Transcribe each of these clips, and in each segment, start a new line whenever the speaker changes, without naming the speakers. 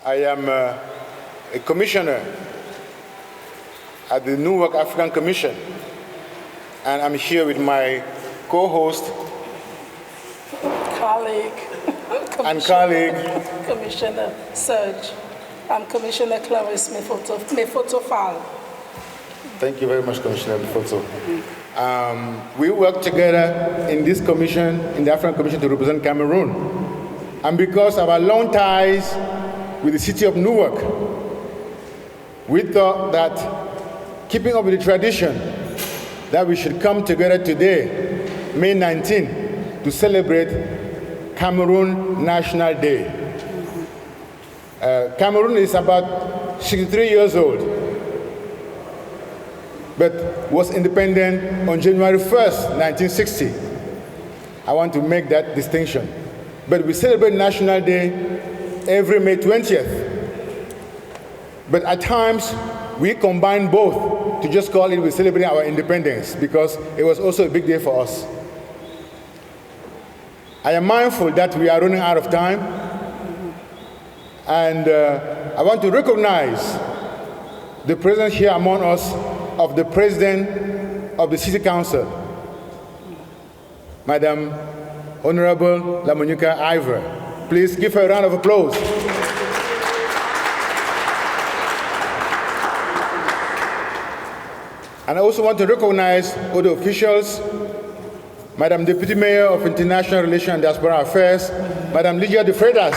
I am a commissioner at the Newark African Commission, and I'm here with my co-host and colleague,
Commissioner Serge. I'm Commissioner Clarice Mefotofal.
Thank you very much, Commissioner Mefotofal. We work together in this commission, in the African Commission, to represent Cameroon. And because of our long ties with the city of Newark, we thought that keeping up with the tradition that we should come together today, May 19th, to celebrate Cameroon National Day. Cameroon is about 63 years old, but was independent on January 1st, 1960. I want to make that distinction. But we celebrate National Day every May 20th. But at times, we combine both to just call it we're celebrating our independence, because it was also a big day for us. I am mindful that we are running out of time, and I want to recognize the presence here among us of the President of the City Council, Madam Honorable Lamonica Ivor. Please give her a round of applause. And I also want to recognize other officials, Madam Deputy Mayor of International Relations and Diaspora Affairs, Madam Lydia de Freitas.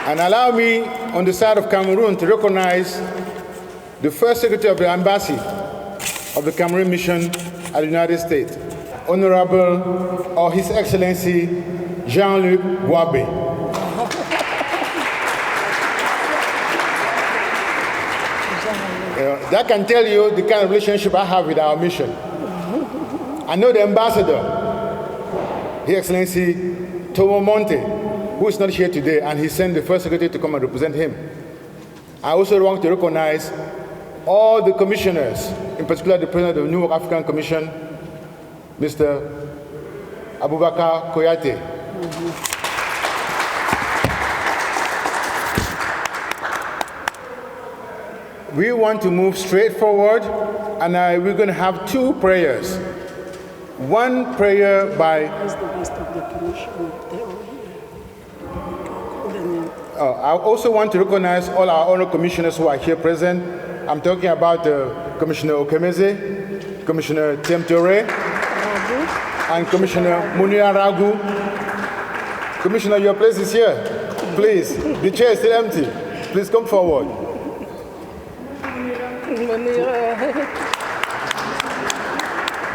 And allow me, on the side of Cameroon, to recognize the First Secretary of the Embassy of the Cameroon Mission at the United States, Honorable, or His Excellency, Jean-Luc Boabe. That can tell you the kind of relationship I have with our mission. I know the ambassador, His Excellency Tomo Monte, who is not here today, and he sent the First Secretary to come and represent him. I also want to recognize all the commissioners, in particular the President of the Newark African Commission, Mr. Abubakar Koyate. We want to move straight forward, and we're going to have two prayers. One prayer by... I also want to recognize all our honor commissioners who are here present. I'm talking about Commissioner Okemeze, Commissioner Temtore, and Commissioner Munir Ragu. Commissioner, your place is here. Please, the chair is still empty. Please come forward.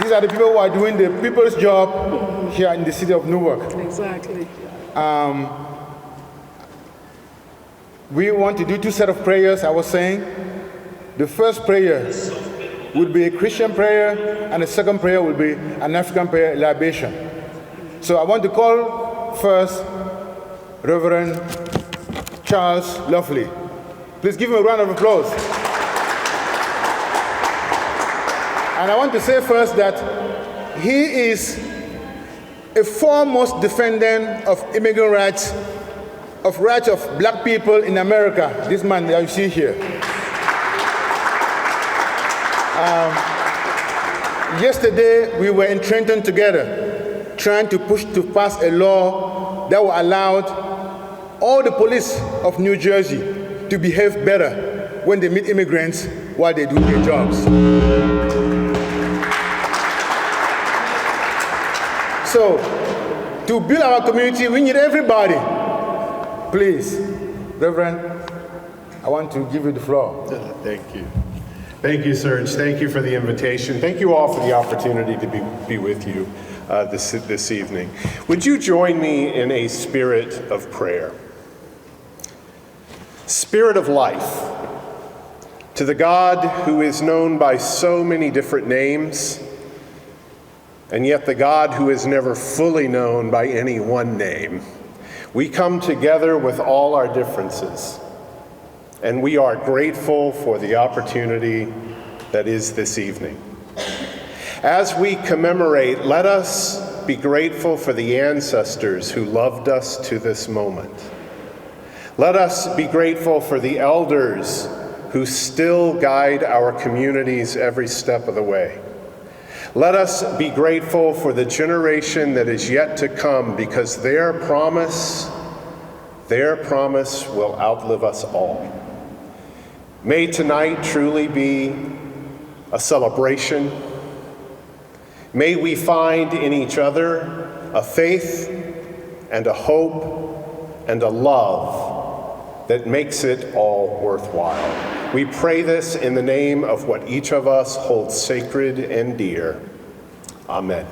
These are the people who are doing the people's job here in the city of Newark.
Exactly.
We want to do two sets of prayers, I was saying. The first prayer would be a Christian prayer, and the second prayer would be an African prayer, libation. So I want to call first Reverend Charles Lovely. Please give him a round of applause. And I want to say first that he is a foremost defendant of immigrant rights, of rights of black people in America. This man that you see here. Yesterday, we were in Trenton together, trying to push to pass a law that will allow all the police of New Jersey to behave better when they meet immigrants while they do their jobs. So, to build our community, we need everybody. Please, Reverend, I want to give you the floor.
Thank you. Thank you, Serge. Thank you for the invitation. Thank you all for the opportunity to be with you this evening. Would you join me in a spirit of prayer? Spirit of life, to the God who is known by so many different names, and yet the God who is never fully known by any one name. We come together with all our differences, and we are grateful for the opportunity that is this evening. As we commemorate, let us be grateful for the ancestors who loved us to this moment. Let us be grateful for the elders who still guide our communities every step of the way. Let us be grateful for the generation that is yet to come, because their promise will outlive us all. May tonight truly be a celebration. May we find in each other a faith and a hope and a love that makes it all worthwhile. We pray this in the name of what each of us holds sacred and dear. Amen.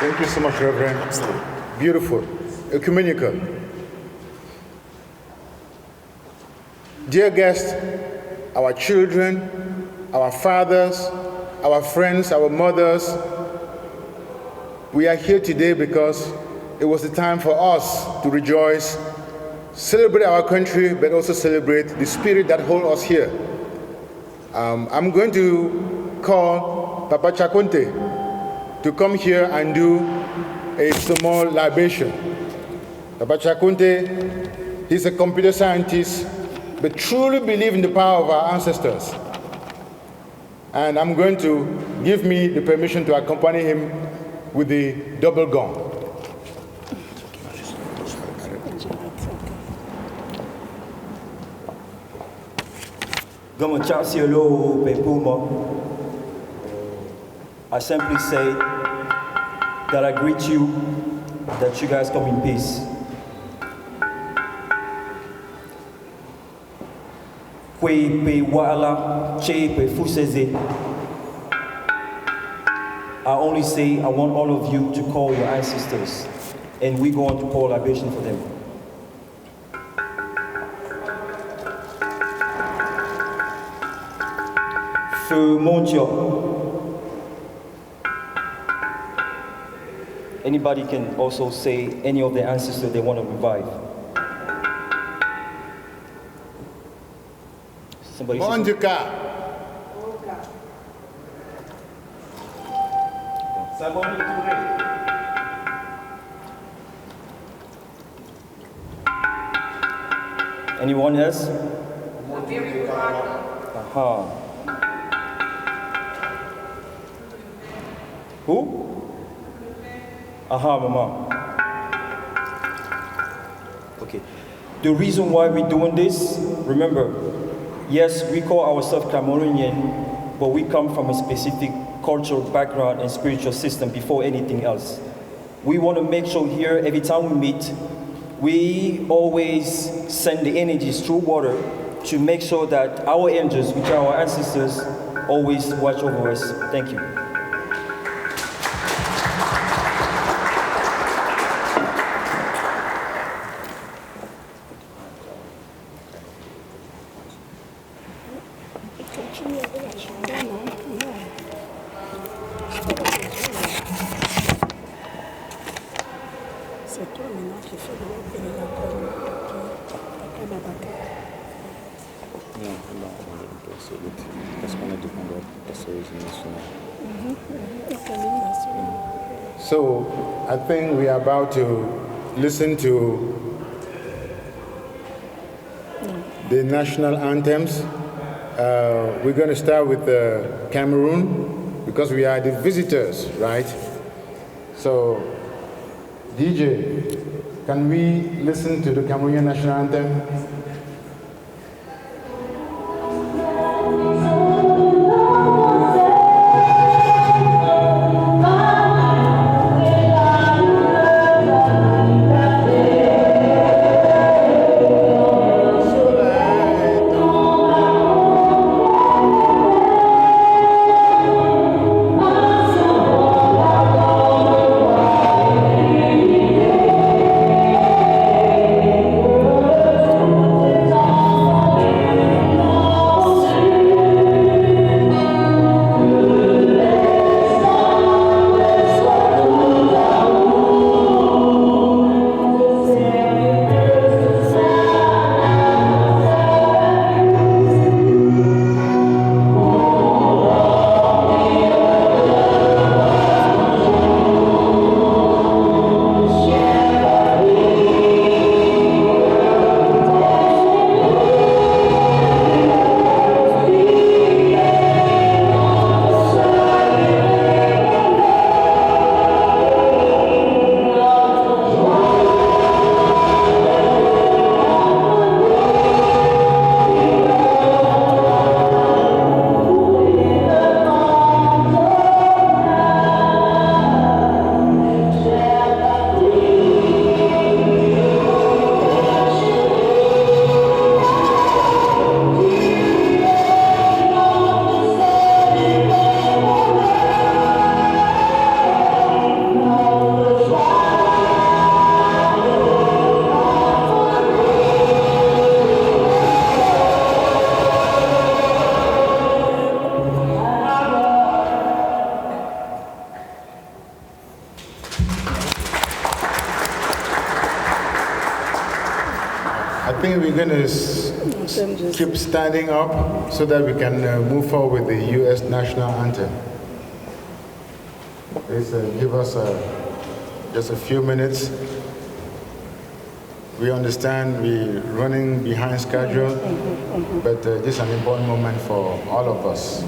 Thank you so much, Reverend. Absolutely. Beautiful. Ecumenical. Dear guests, our children, our fathers, our friends, our mothers, we are here today because it was the time for us to rejoice, celebrate our country, but also celebrate the spirit that holds us here. I'm going to call Papa Chakunte to come here and do a small libation. Papa Chakunte, he's a computer scientist, but truly believes in the power of our ancestors. And I'm going to give me the permission to accompany him with the double gong.
I simply say that I greet you, that you guys come in peace. I only say I want all of you to call your ancestors, and we go on to pour libation for them. Feu mon Dieu. Anybody can also say any of their ancestors they want to revive. Somebody say anyone else? Aha. Who? Aha, Mama. Okay. The reason why we're doing this, remember, yes, we call ourselves Cameroonian, but we come from a specific cultural background and spiritual system before anything else. We want to make sure here, every time we meet, we always send the energies through water to make sure that our angels, which are our ancestors, always watch over us. Thank you.
So I think we are about to listen to the national anthems. We're going to start with Cameroon because we are the visitors, right? So, DJ, can we listen to the Cameroonian national anthem? going to keep standing up so that we can move forward with the U.S. national anthem. Please give us just a few minutes. We understand we're running behind schedule, but this is an important moment for all of us.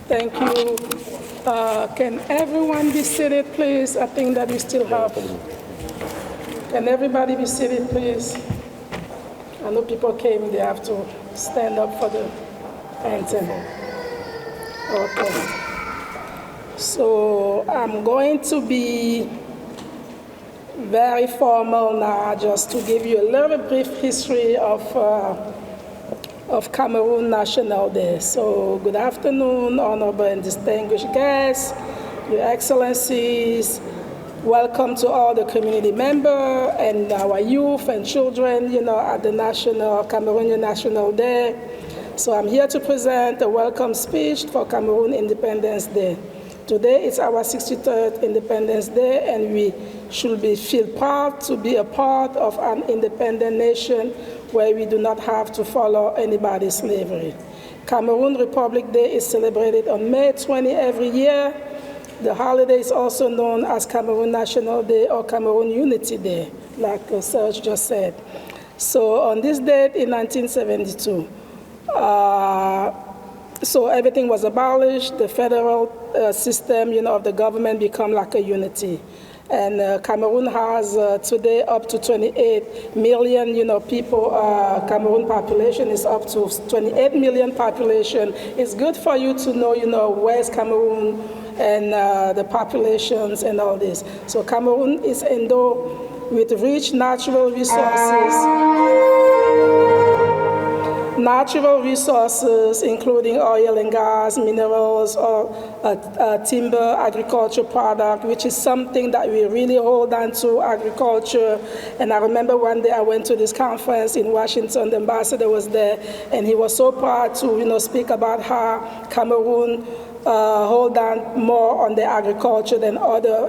Thank you. Can everyone be seated, please? I think that we still have. Can everybody be seated, please? I know people came, they have to stand up for the anthem. Okay. So I'm going to be very formal now, just to give you a little brief history of Cameroon National Day. So good afternoon, honorable and distinguished guests, your excellencies. Welcome to all the community members and our youth and children, at the Cameroon National Day. So I'm here to present a welcome speech for Cameroon Independence Day. Today is our 63rd Independence Day, and we should feel proud to be a part of an independent nation where we do not have to follow anybody's slavery. Cameroon Republic Day is celebrated on May 20 every year. The holiday is also known as Cameroon National Day or Cameroon Unity Day, like Serge just said. So on this date in 1972, so everything was abolished. The federal system, of the government become like a unity. And Cameroon has today up to 28 million, people. Cameroon population is up to 28 million population. It's good for you to know, where's Cameroon and the populations and all this. So Cameroon is endowed with rich natural resources, including oil and gas, minerals, or timber, agriculture product, which is something that we really hold on to, agriculture. And I remember one day I went to this conference in Washington, the ambassador was there, and he was so proud to, speak about how Cameroon hold down more on the agriculture than other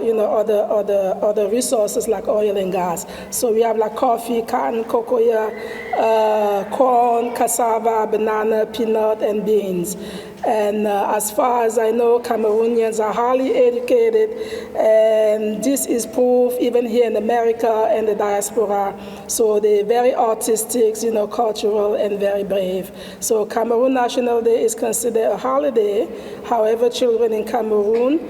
resources like oil and gas. So we have like coffee, cotton, cocoa, corn, cassava, banana, peanut, and beans. And as far as I know, Cameroonians are highly educated, and this is proof even here in America and the diaspora. So they're very artistic, cultural, and very brave. So Cameroon National Day is considered a holiday. However, children in Cameroon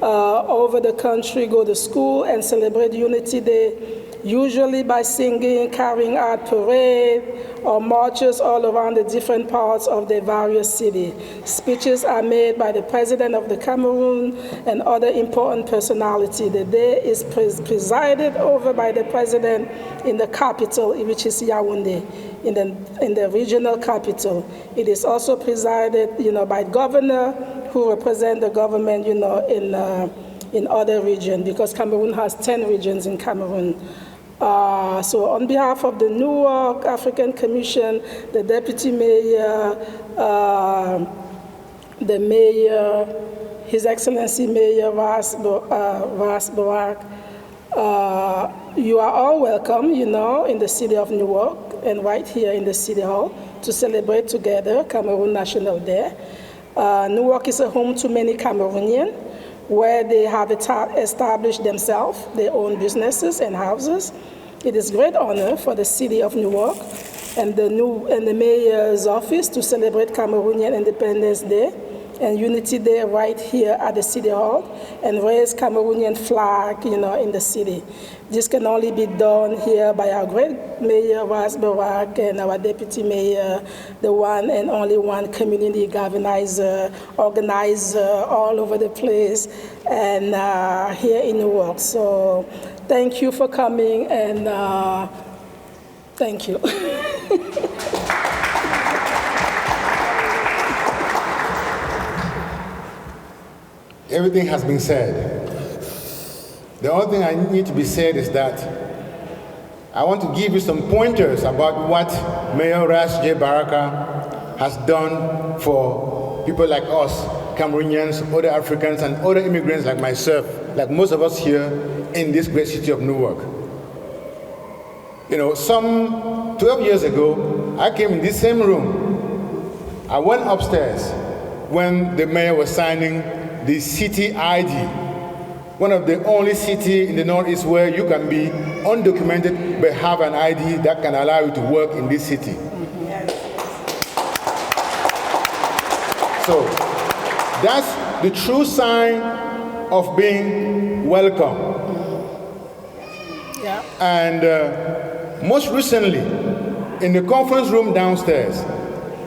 over the country go to school and celebrate Unity Day, usually by singing, carrying out parade, or marches all around the different parts of the various cities. Speeches are made by the president of the Cameroon and other important personalities. The day is presided over by the president in the capital, which is Yaoundé, in the regional capital. It is also presided, by governor who represent the government, in other regions, because Cameroon has 10 regions in Cameroon. So on behalf of the Newark African Commission, the Deputy Mayor, the Mayor, His Excellency Mayor Vas Barak, you are all welcome, in the city of Newark and right here in the City Hall to celebrate together Cameroon National Day. Newark is a home to many Cameroonians where they have established themselves, their own businesses and houses. It is a great honor for the city of Newark and the mayor's office to celebrate Cameroonian Independence Day and Unity Day right here at the City Hall and raise Cameroonian flag, in the city. This can only be done here by our great Mayor Vas Barak and our Deputy Mayor, the one and only one community organizer all over the place and here in Newark. So thank you for coming and thank you.
Everything has been said. The only thing I need to be said is that I want to give you some pointers about what Mayor Ras J. Baraka has done for people like us, Cameroonians, other Africans, and other immigrants like myself, like most of us here in this great city of Newark. Some 12 years ago, I came in this same room. I went upstairs when the mayor was signing the city ID, one of the only cities in the Northeast where you can be undocumented but have an ID that can allow you to work in this city. So that's the true sign of being welcome.
Yeah.
And most recently, in the conference room downstairs,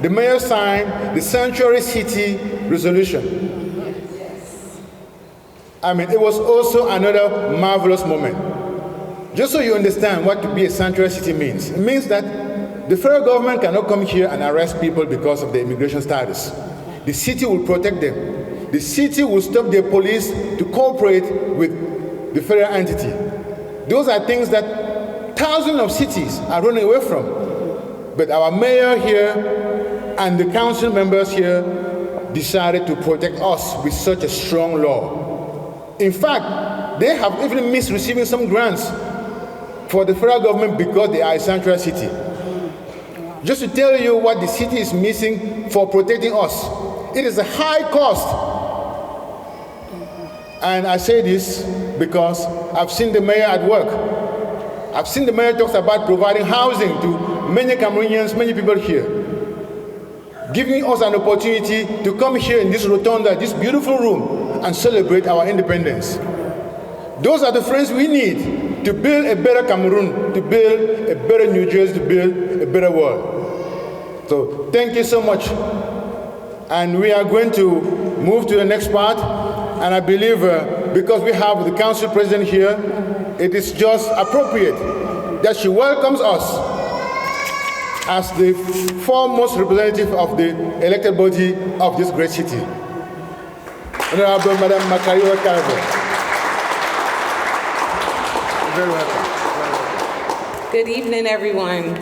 the mayor signed the Sanctuary City resolution. It was also another marvelous moment. Just so you understand what to be a sanctuary city means. It means that the federal government cannot come here and arrest people because of their immigration status. The city will protect them. The city will stop their police to cooperate with the federal entity. Those are things that thousands of cities are running away from. But our mayor here and the council members here decided to protect us with such a strong law. In fact, they have even missed receiving some grants for the federal government because they are a sanctuary city. Just to tell you what the city is missing for protecting us, it is a high cost. And I say this because I've seen the mayor at work. I've seen the mayor talks about providing housing to many Cameroonians, many people here, giving us an opportunity to come here in this rotunda, this beautiful room, and celebrate our independence. Those are the friends we need to build a better Cameroon, to build a better New Jersey, to build a better world. So thank you so much. And we are going to move to the next part. And I believe because we have the council president here, it is just appropriate that she welcomes us as the foremost representative of the elected body of this great city. Honorable Madam Makayo Carver. Very welcome.
Good evening, everyone.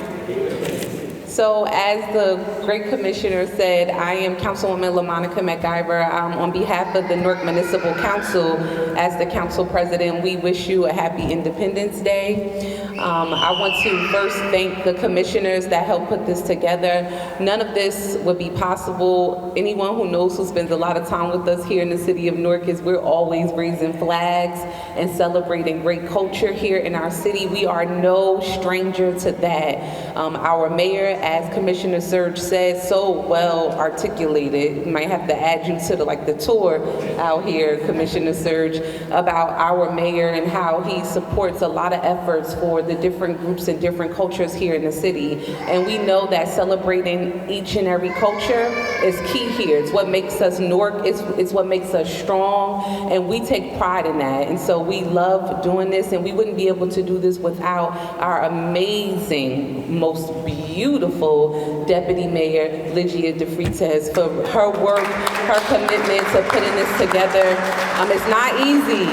So as the great commissioner said, I am Councilwoman LaMonica McIver. On behalf of the Newark Municipal Council, as the council president, we wish you a happy Independence Day. I want to first thank the commissioners that helped put this together. None of this would be possible. Anyone who knows, who spends a lot of time with us here in the city of Newark, is we're always raising flags and celebrating great culture here in our city. We are no stranger to that. Our mayor, as Commissioner Surge said, so well articulated. We might have to add you to the tour out here, Commissioner Surge, about our mayor and how he supports a lot of efforts for the different groups and different cultures here in the city. And we know that celebrating each and every culture is key here. It's what makes us Newark, it's what makes us strong, and we take pride in that. And so we love doing this, and we wouldn't be able to do this without our amazing, most beautiful Deputy Mayor, Lygia DeFreitas, for her work, her commitment to putting this together. It's not easy.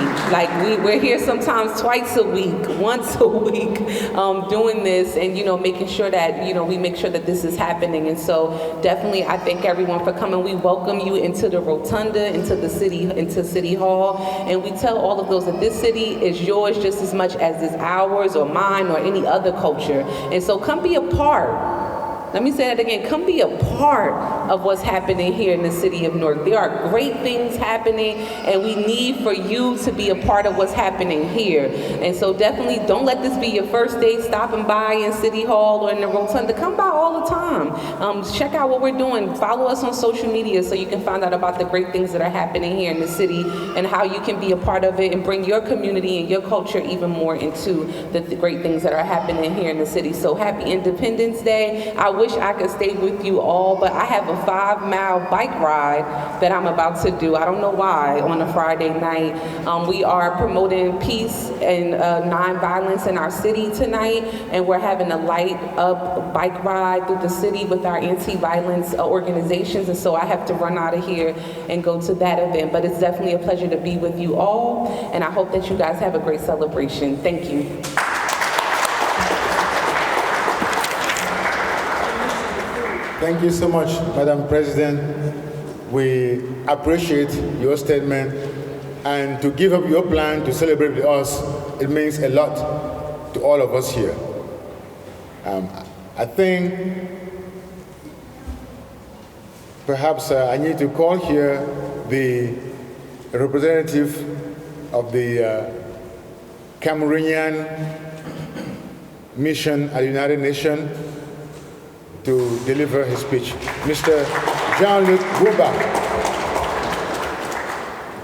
We're here sometimes twice a week, once a week, doing this, and making sure that we make sure that this is happening. And so definitely, I thank everyone for coming. We welcome you into the rotunda, into City Hall, and we tell all of those that this city is yours just as much as it's ours or mine or any other culture. And so come be a part. Let me say that again. Come be a part of what's happening here in the city of Newark. There are great things happening, and we need for you to be a part of what's happening here. And so definitely don't let this be your first day stopping by in City Hall or in the Rotunda. Come by all the time. Check out what we're doing. Follow us on social media so you can find out about the great things that are happening here in the city and how you can be a part of it and bring your community and your culture even more into the great things that are happening here in the city. So happy Independence Day. I wish I could stay with you all, but I have a 5-mile bike ride that I'm about to do. I don't know why, on a Friday night. We are promoting peace and nonviolence in our city tonight, and we're having a light up bike ride through the city with our anti-violence organizations, and so I have to run out of here and go to that event. But it's definitely a pleasure to be with you all, and I hope that you guys have a great celebration. Thank you.
Thank you so much, Madam President. We appreciate your statement, and to give up your plan to celebrate with us, it means a lot to all of us here. I think perhaps I need to call here the representative of the Cameroonian mission at the United Nations to deliver his speech. Mr. Jean-Luc Bouba.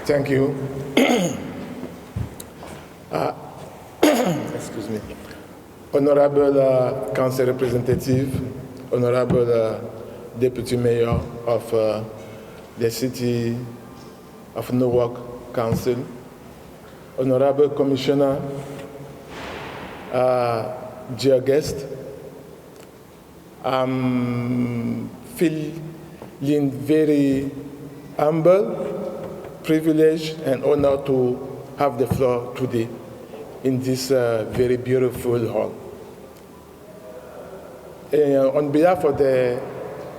Thank you. Excuse me. Honorable Council Representative, Honorable Deputy Mayor of the City of Newark Council, Honorable Commissioner, dear guests, I'm feeling very humble, privileged, and honored to have the floor today in this very beautiful hall. On behalf of the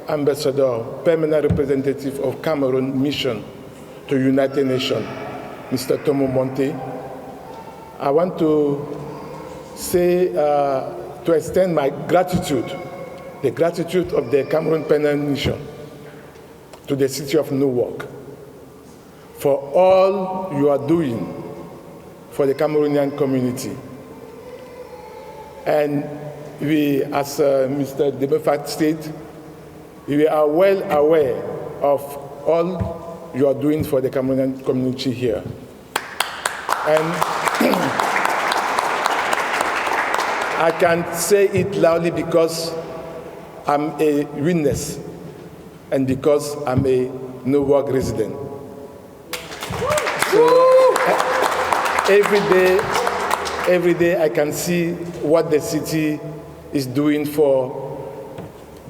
Ambassador, Permanent Representative of Cameroon Mission to United Nations, Mr. Tomo Monte, I want to say, to extend my gratitude, the gratitude of the Cameroon Permanent Mission to the city of Newark for all you are doing for the Cameroonian community. And we, as Mr. Demefat said, we are well aware of all you are doing for the Cameroonian community here. And I can say it loudly because I'm a witness and because I'm a Newark resident. So every day I can see what the city is doing for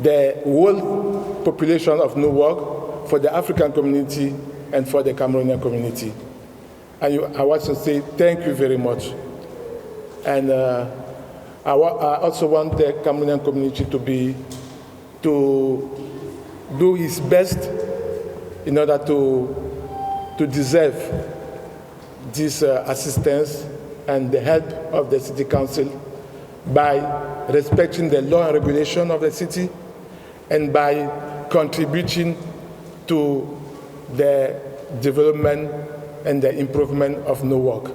the whole population of Newark, for the African community, and for the Cameroonian community. And I want to say thank you very much. And I also want the Cameroonian community to be to do his best in order to deserve this assistance and the help of the City Council by respecting the law and regulation of the city and by contributing to the development and the improvement of Newark.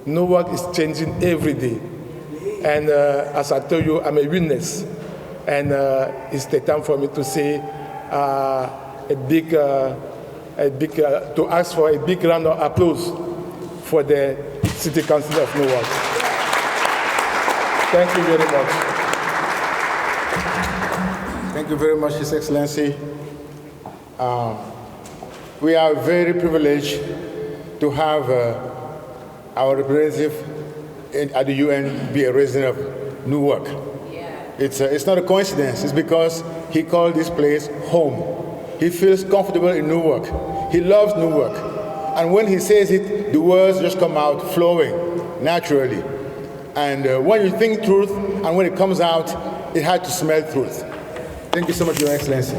Newark is changing every day. And as I told you, I'm a witness. And it's the time for me to say to ask for a big round of applause for the City Council of Newark. Thank you very much.
Thank you very much, His Excellency. We are very privileged to have our representative at the UN be a resident of Newark. It's not a coincidence. It's because he called this place home. He feels comfortable in Newark. He loves Newark. And when he says it, the words just come out flowing naturally. And when you think truth, and when it comes out, it had to smell truth. Thank you so much, Your Excellency.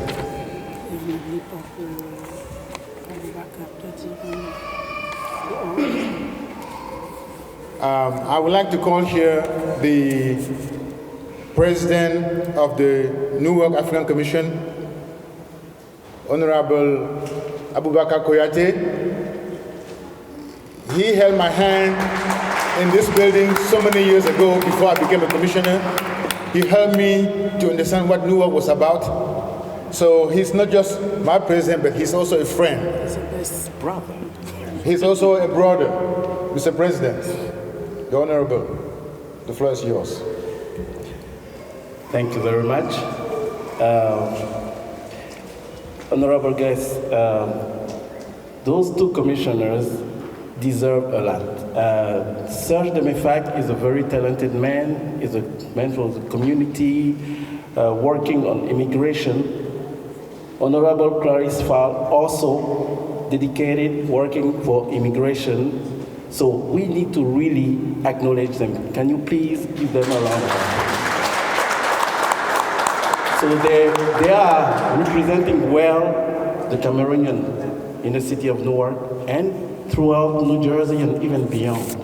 I would like to call here the President of the Newark African Commission, Honorable Abubakar Koyate. He held my hand in this building so many years ago before I became a commissioner. He helped me to understand what Newark was about. So he's not just my president, but he's also a friend.
He's a best brother.
He's also a brother, Mr. President. The Honorable, the floor is yours.
Thank you very much. Honorable guests, those two commissioners deserve a lot. Serge de Mefac is a very talented man. He's a man for the community, working on immigration. Honorable Clarice Fall, also dedicated, working for immigration. So we need to really acknowledge them. Can you please give them a round of applause? So they are representing well the Cameroonian in the city of Newark and throughout New Jersey and even beyond.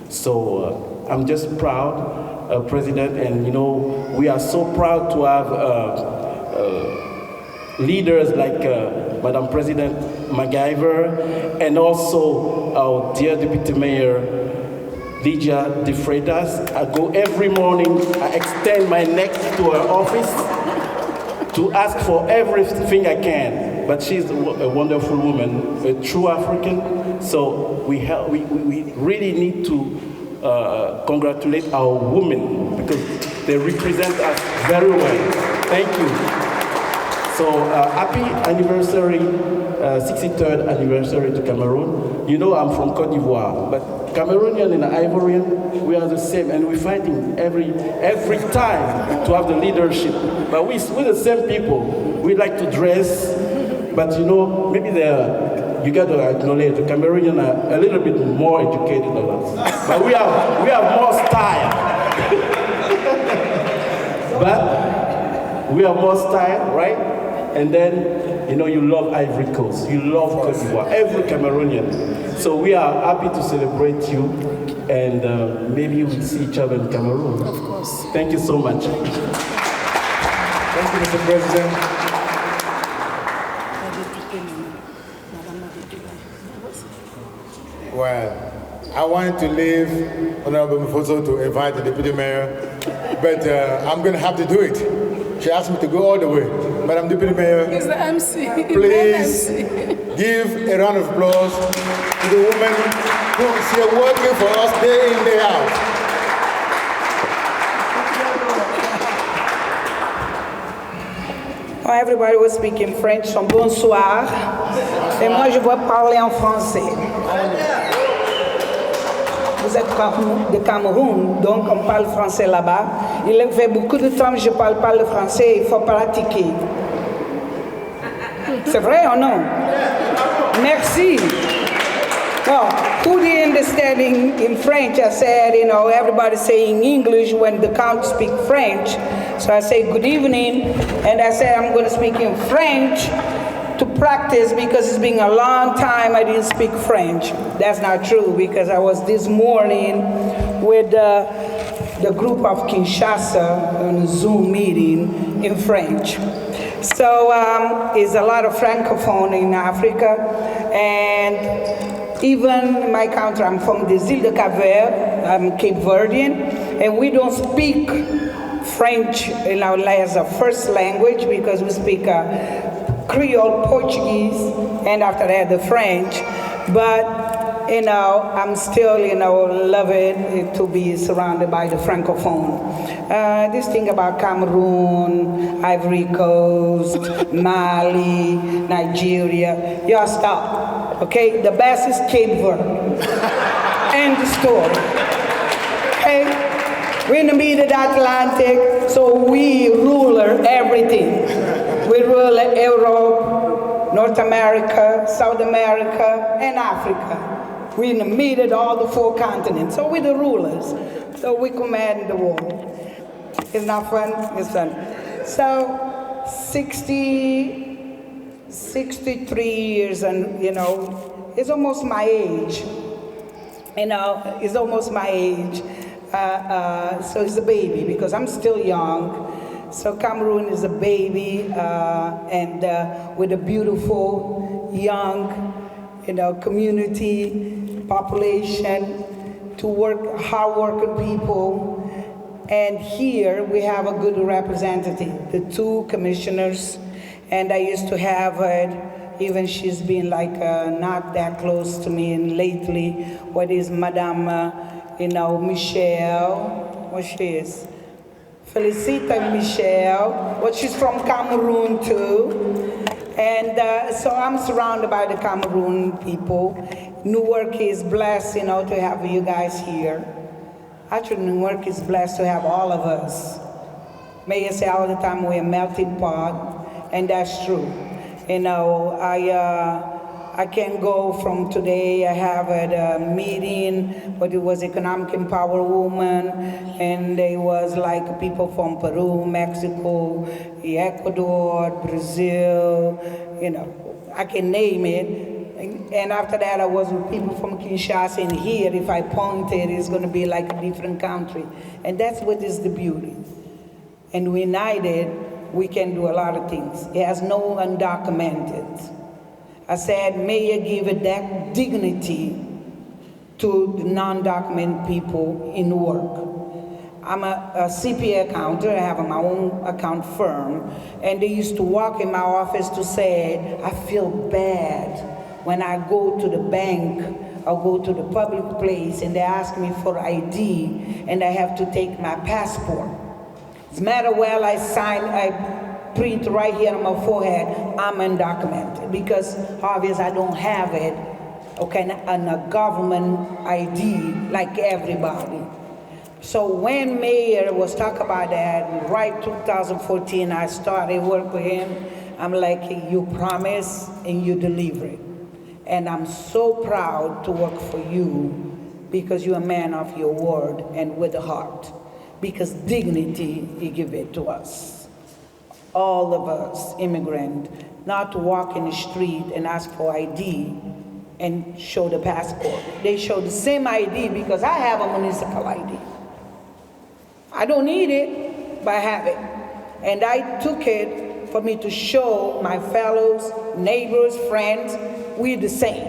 So I'm just proud, President, and you know, we are so proud to have leaders like Madam President MacGyver and also our dear Deputy Mayor Lydia De Freitas. I go every morning, I extend my neck to her office to ask for everything I can. But she's a wonderful woman, a true African. So we really need to congratulate our women because they represent us very well. Thank you. So happy anniversary, 63rd anniversary to Cameroon. You know I'm from Côte d'Ivoire, but Cameroonian and Ivorian, we are the same, and we're fighting every time to have the leadership. But we're the same people. We like to dress, but you know, maybe you got to acknowledge the Cameroonian are a little bit more educated than us. But we have more style. But we have more style, right? And then, you know, you love Ivory Coast, you love Côte d'Ivoire, every Cameroonian. So we are happy to celebrate you, and maybe we'll see each other in Cameroon.
Of course.
Thank you so much.
Thank you, Mr. President. Well, I wanted to leave Honorable Mfoso to invite the Deputy Mayor, but I'm going to have to do it. She asked me to go all the way. Madam Deputy Mayor,
He's the MC.
please give a round of applause to the woman who is here working for us day in, day out.
Well, everybody was speaking French, so bonsoir. Et moi, je vais parler en français. Vous êtes de Cameroun, donc on parle français là-bas. Il fait beaucoup de temps que je ne parle pas le français, il faut pratiquer. C'est vrai ou non? Merci. Well, who didn't understand in French? I said, you know, everybody saying English when the count speak French. So I say good evening, and I say I'm going to speak in French to practice because it's been a long time I didn't speak French. That's not true because I was this morning with the group of Kinshasa on a Zoom meeting in French. So it's a lot of Francophone in Africa, and even in my country, I'm from the Îles de Cap Vert, I'm Cape Verdean, and we don't speak French in our as a first language because we speak Creole, Portuguese, and after that the French. But I'm still love it to be surrounded by the Francophone. This thing about Cameroon, Ivory Coast, Mali, Nigeria, y'all stop. Okay, the best is Cape Verde. End the story. Okay. We're in the middle of the Atlantic, so we rule everything. We rule Europe, North America, South America, and Africa. We're in the middle of all the 4 continents, so we're the rulers. So we command the world. It's not fun? It's fun. So 63 years, and it's almost my age. It's almost my age. So it's a baby because I'm still young. So Cameroon is a baby, and with a beautiful young, community, population, to work, hard-working people. And here we have a good representative, the 2 commissioners, and I used to have her. Even she's been not that close to me, and lately, what is Madame? Michelle, what she is? Felicita Michelle, but she's from Cameroon too. And so I'm surrounded by the Cameroon people. Newark is blessed, to have you guys here. Actually, Newark is blessed to have all of us. Mayor say all the time we're a melting pot, and that's true. I can go from today. I have a meeting, but it was economic empower women, and there was people from Peru, Mexico, Ecuador, Brazil, I can name it. And after that, I was with people from Kinshasa, and here, if I pointed, it's going to be like a different country. And that's what is the beauty. And united, we can do a lot of things. It has no undocumented. I said, may you give it that dignity to the non-documented people in work. I'm a CPA accountant. I have my own account firm. And they used to walk in my office to say, I feel bad when I go to the bank or go to the public place and they ask me for ID and I have to take my passport. As a matter well, I print right here on my forehead, I'm undocumented, because obviously I don't have it, okay, and a government ID like everybody. So when Mayor was talking about that, right 2014, I started work with him. I'm like, you promise and you deliver it. And I'm so proud to work for you because you're a man of your word and with a heart. Because dignity, you give it to us. All of us, immigrant, not to walk in the street and ask for ID and show the passport. They show the same ID because I have a municipal ID. I don't need it, but I have it. And I took it for me to show my fellows, neighbors, friends, we're the same.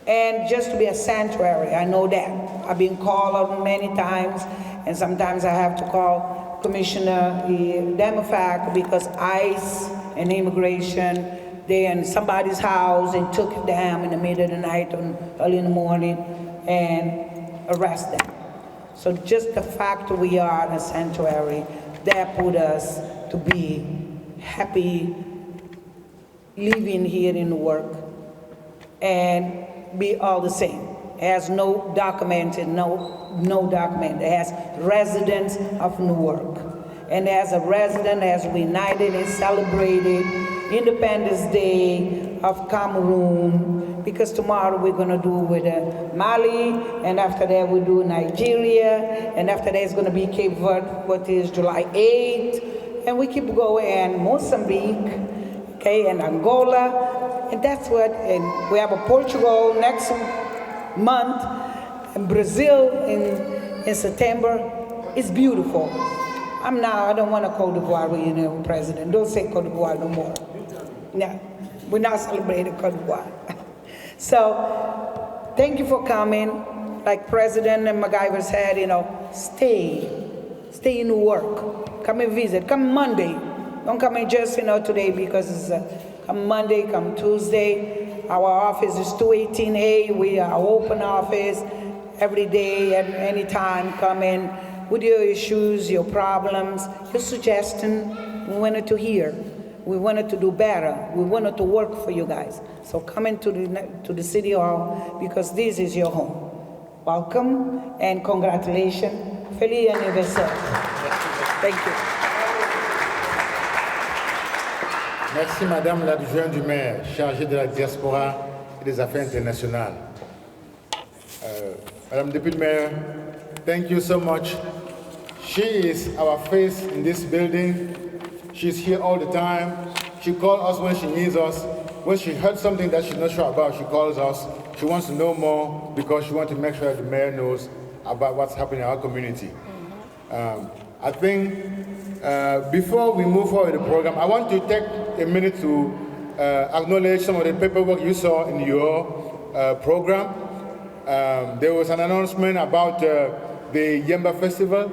And just to be a sanctuary, I know that. I've been called on many times, and sometimes I have to call Commissioner Demofac because ICE and immigration, they're in somebody's house and took them in the middle of the night or early in the morning and arrest them. So just the fact that we are a sanctuary, that put us to be happy living here in Newark and be all the same. It has no documented, no document. It has residents of Newark. And as a resident, as we united and celebrated Independence Day of Cameroon, because tomorrow we're going to do with Mali, and after that we do Nigeria, and after that it's going to be Cape Verde, what is July 8th, and we keep going, and Mozambique, okay, and Angola, and that's what, and we have a Portugal next month, and Brazil in September. It's beautiful. I don't want a Cote d'Ivoire, president. Don't say Cote d'Ivoire no more. No, we're not celebrating Cote d'Ivoire. So, thank you for coming. Like President MacGyver said, stay in work. Come and visit. Come Monday. Don't come in just, today because it's come Monday, come Tuesday. Our office is 218A. We are open office every day and anytime. Come in with your issues, your problems, your suggestion. We wanted to hear. We wanted to do better. We wanted to work for you guys. So come into the City Hall because this is your home. Welcome and congratulations. Feliz anniversaire. Thank you.
Merci Madame l'adjointe du maire, chargée de la diaspora et des affaires internationales. Madame Deputy Mayor, thank you so much. She is our face in this building. She's here all the time. She calls us when she needs us. When she heard something that she's not sure about, she calls us. She wants to know more because she wants to make sure the mayor knows about what's happening in our community. I think before we move forward with the program, I want to take a minute to acknowledge some of the paperwork you saw in your program. There was an announcement about the Yemba Festival.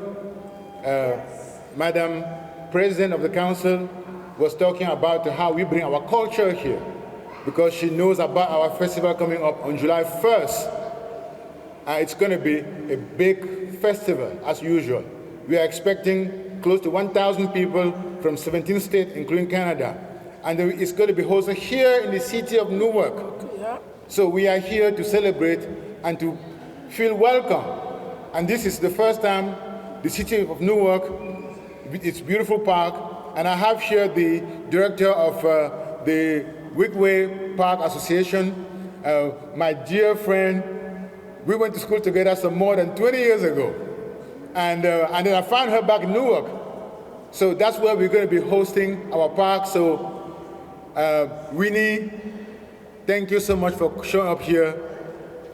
Madam President of the Council was talking about how we bring our culture here because she knows about our festival coming up on July 1st. It's going to be a big festival as usual. We are expecting close to 1,000 people from 17 states, including Canada. And it's going to be hosted here in the city of Newark. So we are here to celebrate and to feel welcome. And this is the first time the city of Newark, its beautiful park, and I have here the director of the Wigway Park Association, my dear friend. We went to school together some more than 20 years ago. And then I found her back in Newark. So that's where we're going to be hosting our park. So Winnie, thank you so much for showing up here.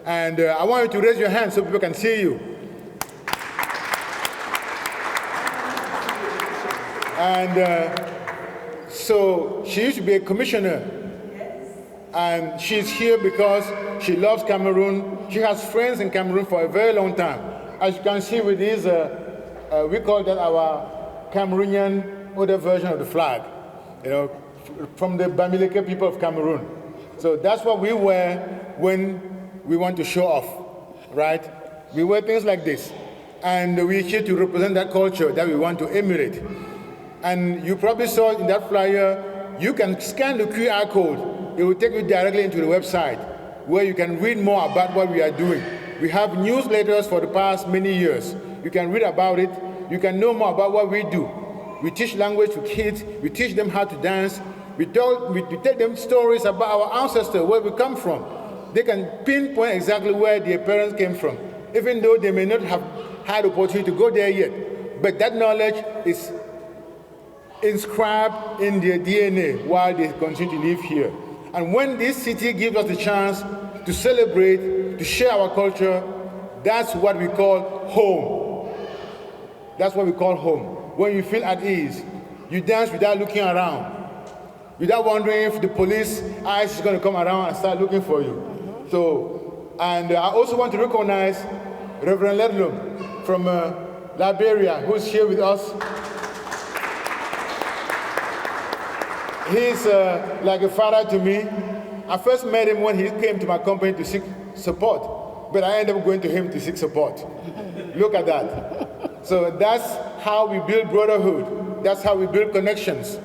And I want you to raise your hand so people can see you. And so she used to be a commissioner. And she's here because she loves Cameroon. She has friends in Cameroon for a very long time. As you can see with these, we call that our Cameroonian other version of the flag, from the Bamileke people of Cameroon. So that's what we wear when we want to show off, right? We wear things like this. And we're here to represent that culture that we want to emulate. And you probably saw in that flyer, you can scan the QR code. It will take you directly into the website where you can read more about what we are doing. We have newsletters for the past many years. You can read about it. You can know more about what we do. We teach language to kids. We teach them how to dance. We tell them stories about our ancestors, where we come from. They can pinpoint exactly where their parents came from, even though they may not have had the opportunity to go there yet. But that knowledge is inscribed in their DNA while they continue to live here. And when this city gives us the chance to celebrate, to share our culture, that's what we call home. That's what we call home. When you feel at ease, you dance without looking around, without wondering if the police eyes is going to come around and start looking for you. So, and I also want to recognize Reverend Ledlum from Liberia, who's here with us. He's like a father to me. I first met him when he came to my company to seek support, but I ended up going to him to seek support. Look at that. So that's how we build brotherhood. That's how we build connections.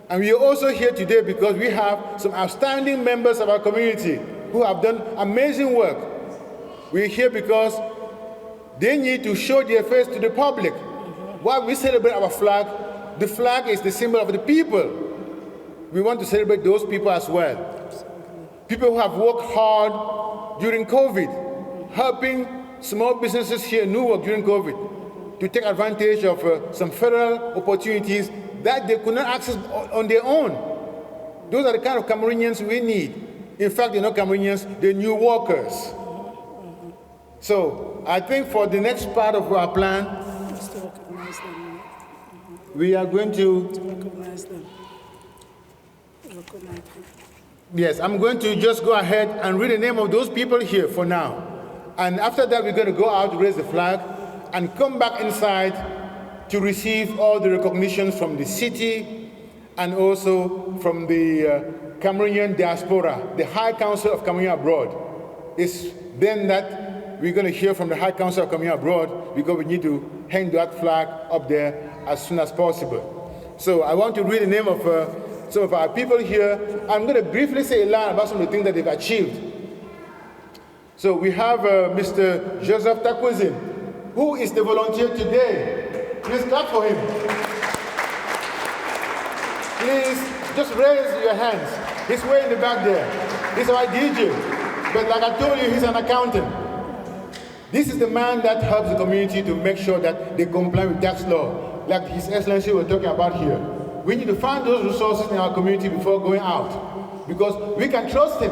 And we are also here today because we have some outstanding members of our community who have done amazing work. We're here because they need to show their face to the public. While we celebrate our flag, the flag is the symbol of the people. We want to celebrate those people as well. people who have worked hard during COVID, helping small businesses here in Newark during COVID to take advantage of some federal opportunities that they could not access on their own. Those are the kind of Cameroonians we need. In fact, they're not Cameroonians, they're New Yorkers. So I think for the next part of our plan, we are going to recognize them. Yes, I'm going to just go ahead and read the name of those people here for now. And after that, we're going to go out, raise the flag, and come back inside to receive all the recognitions from the city and also from the Cameroonian diaspora, the High Council of Cameroon Abroad. It's then that we're going to hear from the High Council of Cameroon Abroad because we need to hang that flag up there as soon as possible. So I want to read the name of some of our people here. I'm going to briefly say a line about some of the things that they've achieved. So we have Mr. Joseph Takwizin, who is the volunteer today. Please clap for him. Please just raise your hands. He's way in the back there. He's our DJ. But like I told you, he's an accountant. This is the man that helps the community to make sure that they comply with tax law, like His Excellency was talking about here. We need to find those resources in our community before going out, because we can trust him.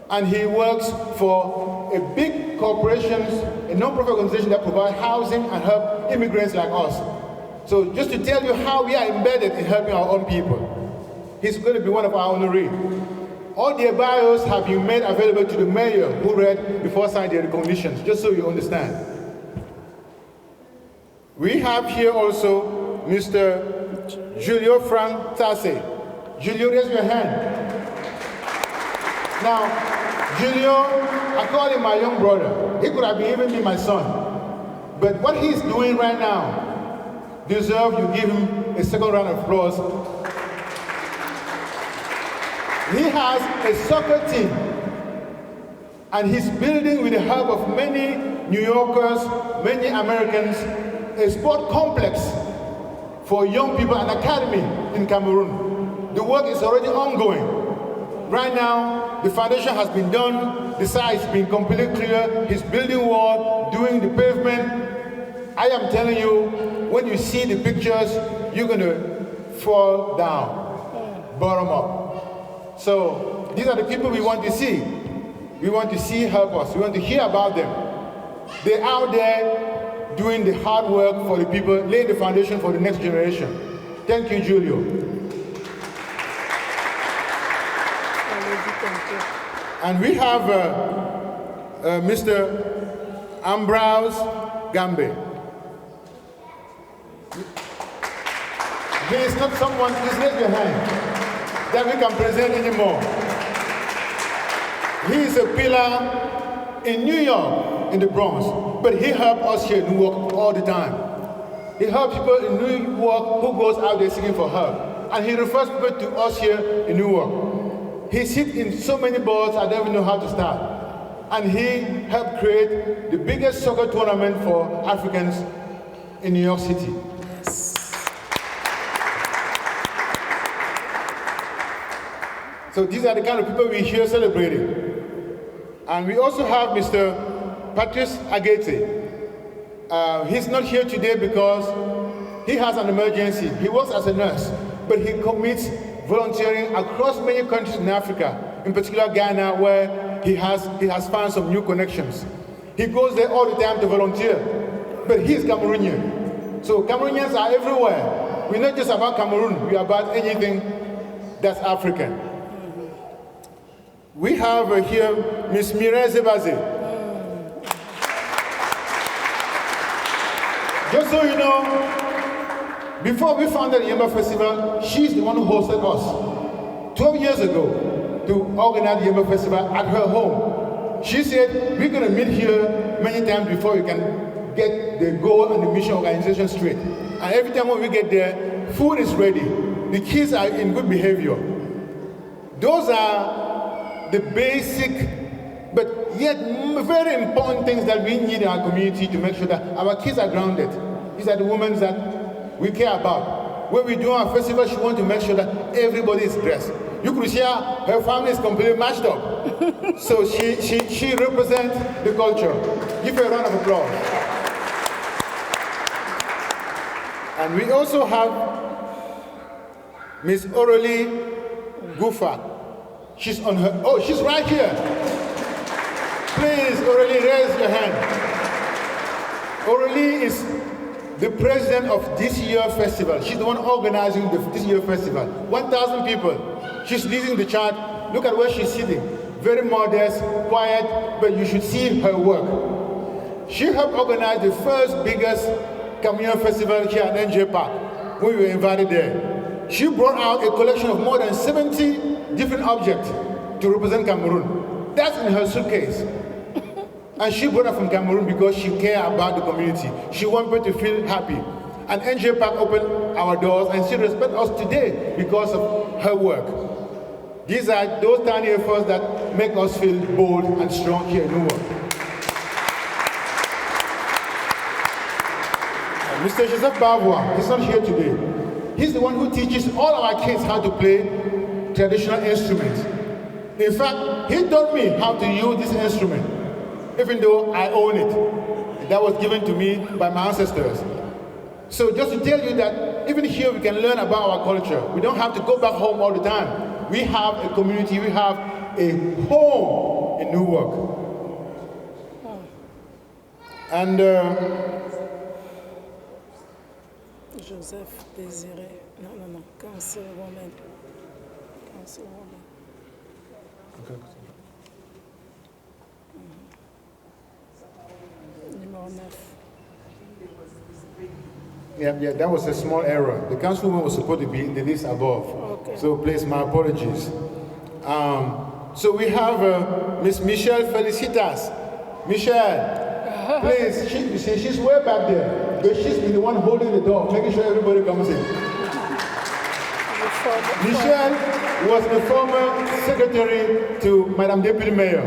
And he works for a big corporation, a non-profit organization that provides housing and help immigrants like us. So just to tell you how we are embedded in helping our own people, he's going to be one of our honorees. All their bios have been made available to the mayor who read before signing their recognitions, just so you understand. We have here also Mr. Julio Frank Tasse. Julio, raise your hand. Now, Julio, I call him my young brother. He could have even been my son. But what he's doing right now deserves you give him a second round of applause. He has a soccer team, and he's building, with the help of many New Yorkers, many Americans, a sport complex for young people, an academy in Cameroon. The work is already ongoing. Right now, the foundation has been done, the site has been completely clear, he's building wall, doing the pavement. I am telling you, when you see the pictures, you're going to fall down, bottom up. So these are the people we want to see. We want to see help us. We want to hear about them. They're out there doing the hard work for the people, laying the foundation for the next generation. Thank you, Julio. And we have Mr. Ambrose Gambe. He is not someone, please raise your hand, that we can present anymore. He is a pillar in New York, in the Bronx, but he helps us here in Newark all the time. He helps people in New York who goes out there seeking for help. And he refers people to us here in Newark. He sits in so many boards, I don't even know how to start. And he helped create the biggest soccer tournament for Africans in New York City. So these are the kind of people we here celebrating. And we also have Mr. Patrice Agete. He's not here today because he has an emergency. He works as a nurse, but he commits volunteering across many countries in Africa, in particular Ghana, where he has found some new connections. He goes there all the time to volunteer, but he's Cameroonian. So Cameroonians are everywhere. We're not just about Cameroon, we're about anything that's African. We have here Ms. Mireille Zebaze. Just so you know, before we founded the Yamba Festival, she's the one who hosted us 12 years ago to organize the Yamba Festival at her home. She said, we're going to meet here many times before we can get the goal and the mission organization straight. And every time when we get there, food is ready. The kids are in good behavior. Those are the basic, but yet very important things that we need in our community to make sure that our kids are grounded. These are the women that we care about. When we do our festival, we want to make sure that everybody is dressed. You could see her family is completely matched up. So she represents the culture. Give her a round of applause. And we also have Miss Aurélie Goufa. She's on her, oh, she's right here. Please, Aurélie, raise your hand. Aurélie is the president of this year's festival. She's the one organizing this year's festival. 1,000 people. She's leading the chart. Look at where she's sitting. Very modest, quiet, but you should see her work. She helped organize the first biggest Cameroon festival here at NJ Park when we were invited there. She brought out a collection of more than 70 different objects to represent Cameroon. That's in her suitcase. And she brought her from Cameroon because she cared about the community. She wanted people to feel happy. And NJ Park opened our doors and she respects us today because of her work. These are those tiny efforts that make us feel bold and strong here in Newark. Mr. Joseph Bavois, he's not here today. He's the one who teaches all our kids how to play traditional instruments. In fact, he taught me how to use this instrument, even though I own it. That was given to me by my ancestors. So just to tell you that even here we can learn about our culture. We don't have to go back home all the time. We have a community, we have a home in Newark. And
Joseph Désiré, no, Councilwoman.
okay.
Numéro 9.
Yeah, that was a small error. The councilwoman was supposed to be in the list above.
Okay.
So please, my apologies. So we have Miss Michelle Felicitas. Michelle, please, she's way back there, but she's been the one holding the door, making sure everybody comes in. Michelle was the former secretary to Madame Deputy Mayor.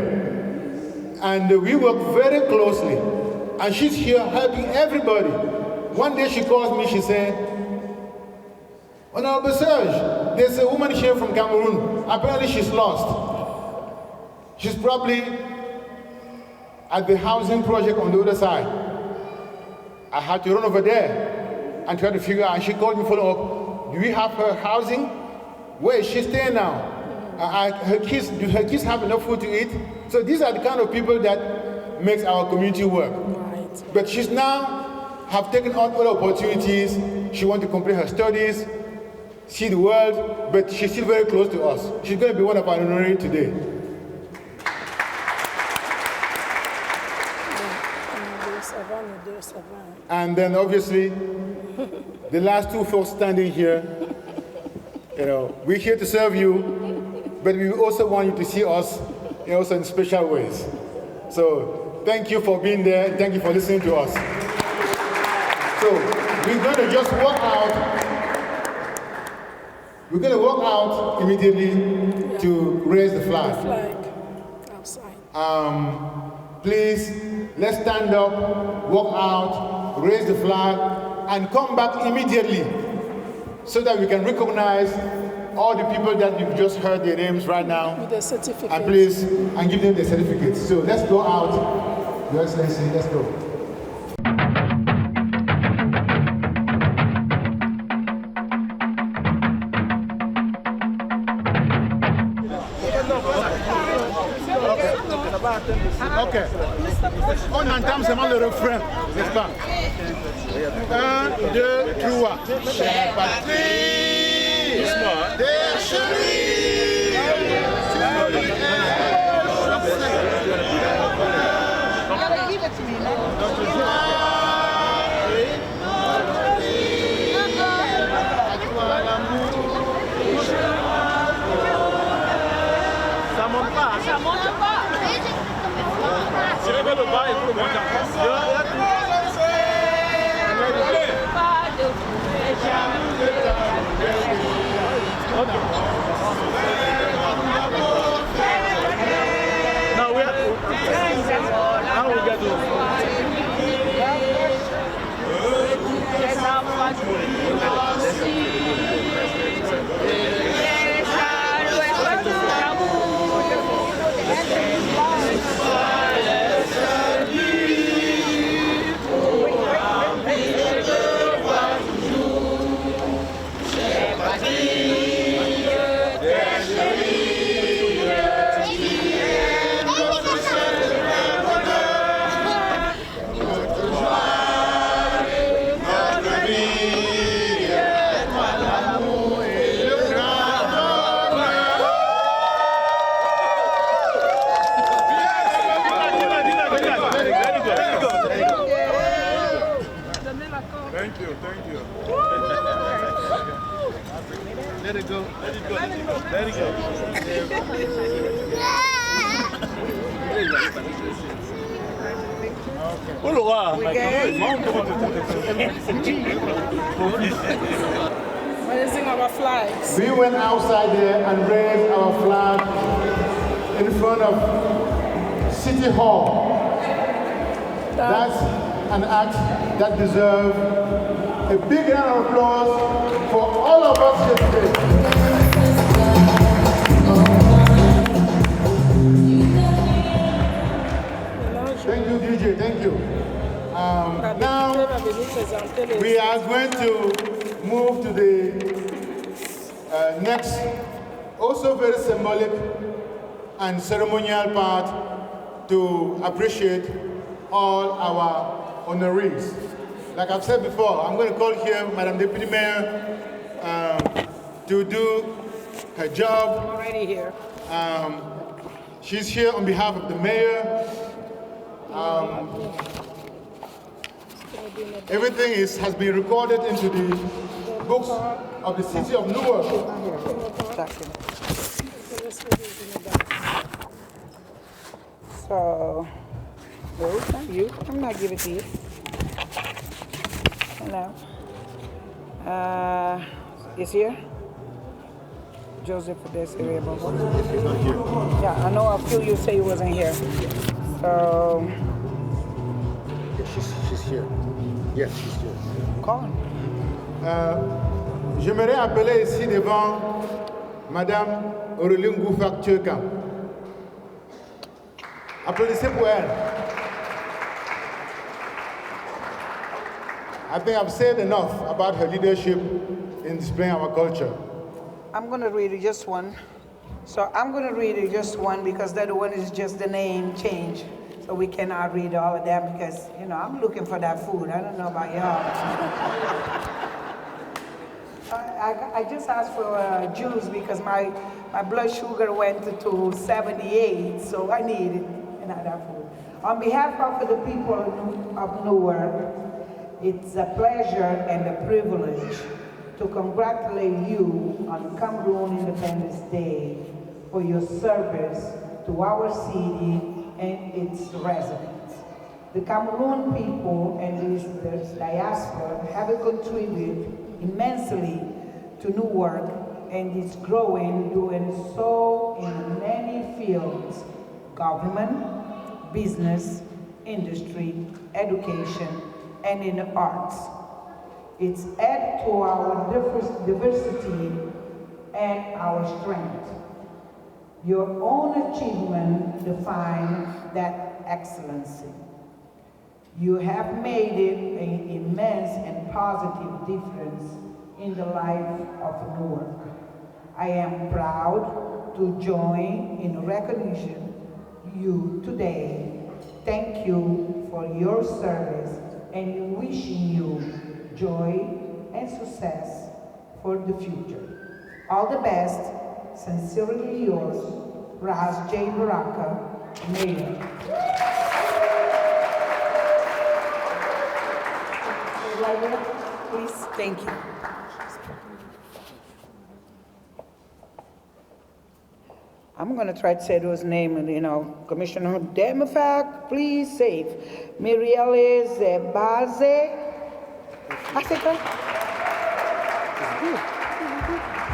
And we work very closely. And she's here helping everybody. One day she calls me, she said, Honorable Serge, there's a woman here from Cameroon. Apparently she's lost. She's probably at the housing project on the other side. I had to run over there and try to figure out, and she called me follow up. Do we have her housing? Where is she staying now? Do her kids have enough food to eat? So these are the kind of people that makes our community work.
Right.
But she's now have taken on other opportunities. She wants to complete her studies, see the world, but she's still very close to us. She's going to be one of our honorees today. And then obviously, the last two folks standing here, we're here to serve you, but we also want you to see us also in special ways. So thank you for being there, and thank you for listening to us. So we're going to just walk out. We're going to walk out immediately to raise the flag.
Outside.
Please, let's stand up, walk out, raise the flag, and come back immediately so that we can recognize all the people that you've just heard their names right now.
With the certificate.
And please, and give them the certificates. So let's go out. Your Excellency, let's go. Ok. On entame seulement le refrain, n'est-ce pas? 1, 2, 3. Chère patrie, des chéris, tu es
Ça monte pas. Ça monte pas. Tirez vers le bas et vous le montez Now we got to Let it go. Let it go. Let it go.
Raising our flags.
We went outside there and raised our flag in front of City Hall. That's an act that deserves a big round of applause for all of us here today. Thank you, DJ. Thank you. Now, we are going to move to the next, also very symbolic and ceremonial part to appreciate all our honorees. Like I've said before, I'm going to call here Madam Deputy Mayor to do her job.
Already here.
She's here on behalf of the mayor. Everything has been recorded into the books of the city of Newark.
So, those are you. I'm not giving it to you. Hello. Is here? Joseph for this area, but yeah, I know a few you say he wasn't here. So,
She's here. Yes, she's here.
call.
J'aimerais appeler ici devant Madame Aurélie Ngoufak-Tcheka. Applaudissez pour elle. I think I've said enough about her leadership in displaying our culture.
I'm going to read you just one. So I'm going to read you just one because that one is just the name change. So we cannot read all of them because, you know, I'm looking for that food. I don't know about y'all. I just asked for juice because my blood sugar went to 78, so I needed another food. On behalf of the people of Newark, it's a pleasure and a privilege to congratulate you on Cameroon Independence Day for your service to our city and its residents. The Cameroon people and its diaspora have contributed immensely to Newark and is growing, doing so in many fields: government, business, industry, education, and in the arts. It's added to our diversity and our strength. Your own achievement defines that excellency. You have made it an immense and positive difference in the life of Newark. I am proud to join in recognition you today. Thank you for your service and wishing you joy and success for the future. All the best. Sincerely yours, Ras J. Baraka, Mayor. Please, thank you. I'm going to try to say those names, you know, Commissioner Demofak, please save. Mirielle Zebaze. Africa.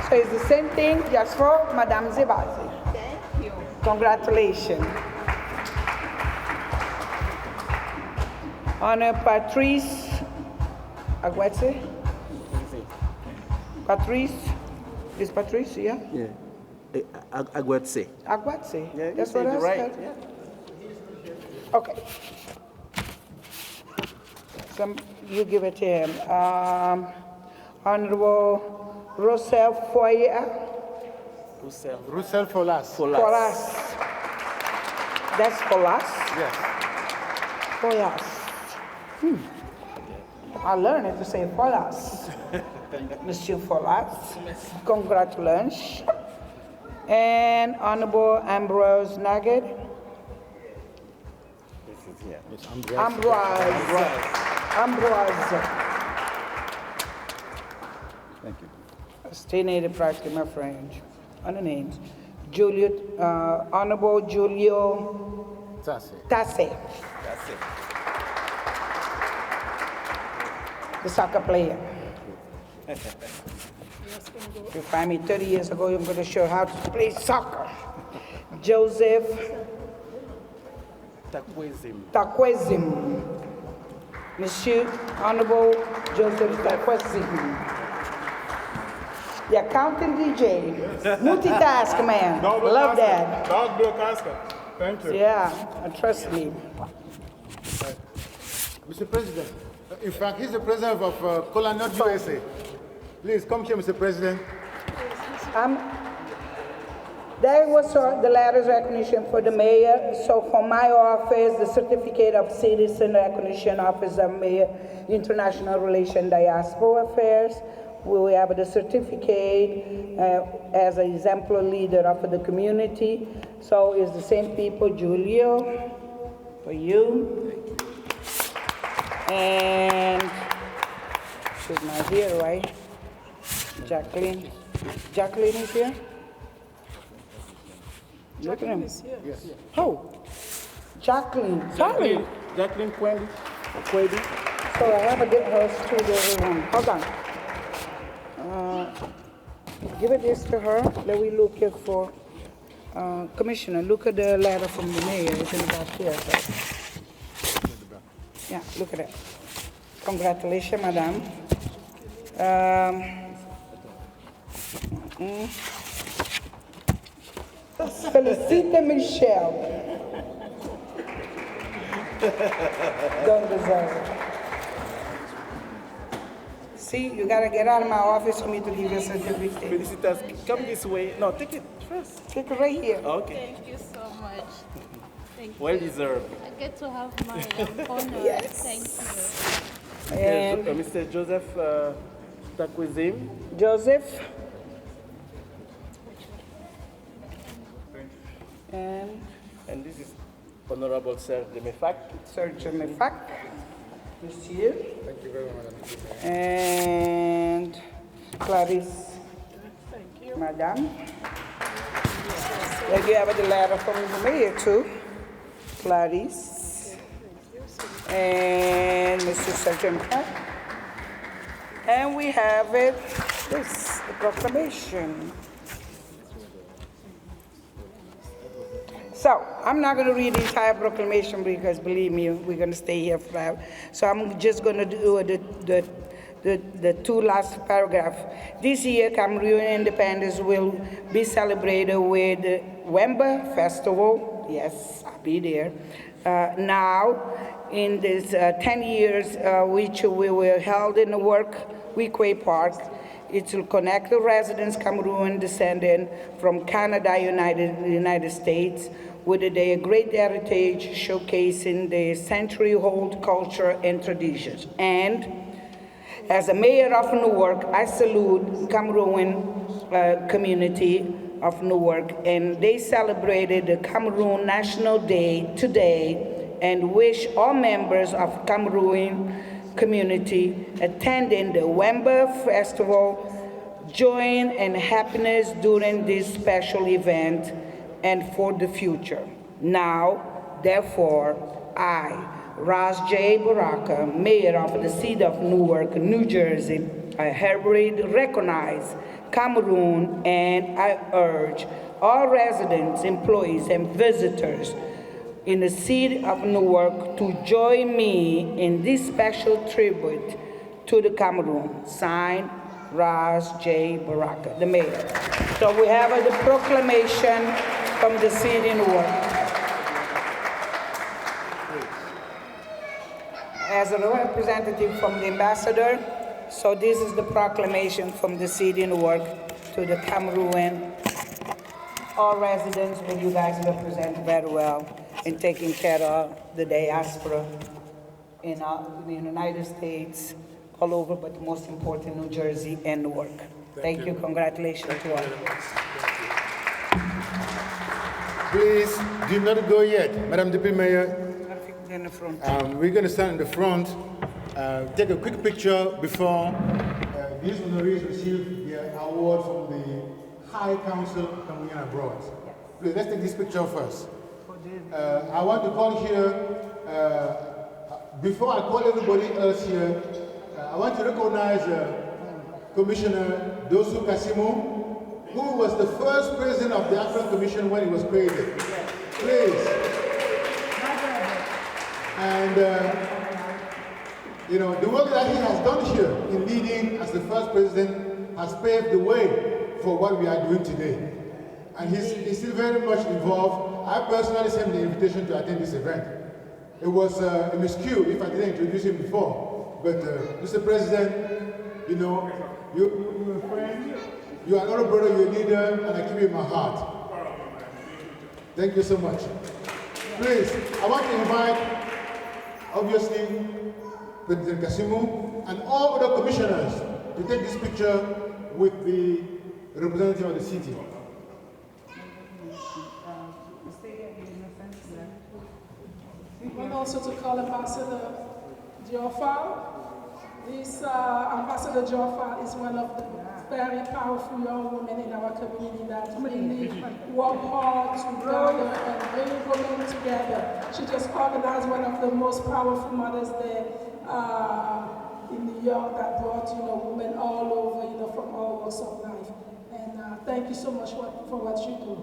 So it's the same thing just for Madame Zebaze.
Thank you.
Congratulations. Honor Patrice Agwetse. Patrice. Is Patrice, yeah?
Yeah. Agwetse.
Agwetse.
Yeah,
that's what I
right.
said.
Yeah.
Okay. You give it to him. Honorable Rossel Foyer.
Roussel Folas.
Folas. That's Folas?
Yes.
Folas. I learned to say Folas. Monsieur Folas. Congratulations. And Honorable Ambrose Nugget. Ambroise.
Thank you.
Stay native practically my French. On the names. Honorable Julio Tasse. The soccer player. If you find me 30 years ago, I'm going to show how to play soccer. Joseph Takwezim. Monsieur Honorable Joseph Takwezim. The accountant DJ. Multitask man. Love that.
Dog broadcaster. Thank you.
Yeah, trust me.
Mr. President, in fact, he's the president of Kola North USA. Please come here, Mr. President.
There was the letters recognition for the mayor. So from my office, the certificate of citizen recognition office of mayor, international relations, diaspora affairs. We will have the certificate as an exemplar leader of the community. So it's the same people, Julio, for you. And she's not here, right? Jacqueline. Jacqueline is here? Look at him.
Yes.
Oh, Jacqueline. Sorry.
Jacqueline Kweli.
So I have to get her to the room. Hold on. Give it this to her. Let we look here for Commissioner. Look at the letter from the mayor. It's in the back here. Yeah, look at it. Congratulations, madam. Felicite Michelle. Don't deserve it. See, you gotta get out of my office for me to give you a certificate.
Felicitas, come this way. No, take it first.
Take it right here.
Okay.
Thank you so much. Thank you.
Well deserved.
I get to have my honor.
Yes.
Thank you.
And
Mr. Joseph Takwezim.
Joseph. And
this is Honorable Sir Demefak.
Sir Demefak. Monsieur.
Thank you very much, Madam.
And Clarice.
Thank you.
Madam. Then you have the letter from the mayor too. Clarice. And Mr. Sergeant. And we have it, this, the proclamation. So, I'm not going to read the entire proclamation because, believe me, we're going to stay here forever. So I'm just going to do the two last paragraphs. This year, Cameroon independence will be celebrated with the Wemba Festival. Yes, I'll be there. Now, in this 10 years, which we will held in the Weequay Park, it will connect the residents, Cameroon descendant from Canada, United States, with a great heritage showcasing the century-old culture and traditions. And as a mayor of Newark, I salute Cameroon community of Newark, and they celebrated the Cameroon National Day today, and wish all members of Cameroon community attending the Wemba Festival joy and happiness during this special event and for the future. Now, therefore, I, Ras J. Baraka, Mayor of the City of Newark, New Jersey, I hereby recognize Cameroon, and I urge all residents, employees, and visitors in the City of Newark to join me in this special tribute to the Cameroon. Signed, Ras J. Baraka, the Mayor. So we have the proclamation from the City of Newark. As a representative from the ambassador, so this is the proclamation from the City of Newark to the Cameroon, all residents that you guys represent very well in taking care of the diaspora in the United States, all over, but most important, New Jersey and Newark. Thank you. Congratulations to all.
Please do not go yet, Madam Deputy Mayor.
In the front.
We're going to stand in the front, take a quick picture before these honorees receive their the award from the High Council coming abroad. Please, let's take this picture first. I want to call here, before I call everybody else here, I want to recognize Commissioner Dosu Kasimu, who was the first president of the African Commission when it was created. Please. And, you know, the work that he has done here in leading as the first president has paved the way for what we are doing today. And he's still very much involved. I personally sent the invitation to attend this event. It was a miscue if I didn't introduce him before. But Mr. President, you know, you're a friend, you're an older brother, you're a leader, and I keep you in my heart. Thank you so much. Please, I want to invite, obviously, President Kasimu and all other commissioners to take this picture with the representative of the city.
We want also to call Ambassador Diofal. This Ambassador Diofal is one of the very powerful young women in our community that really work hard together and bring women together. She just organized one of the most powerful mothers there in New York that brought, you know, women all over, you know, from all walks of life. And thank you so much for what you do.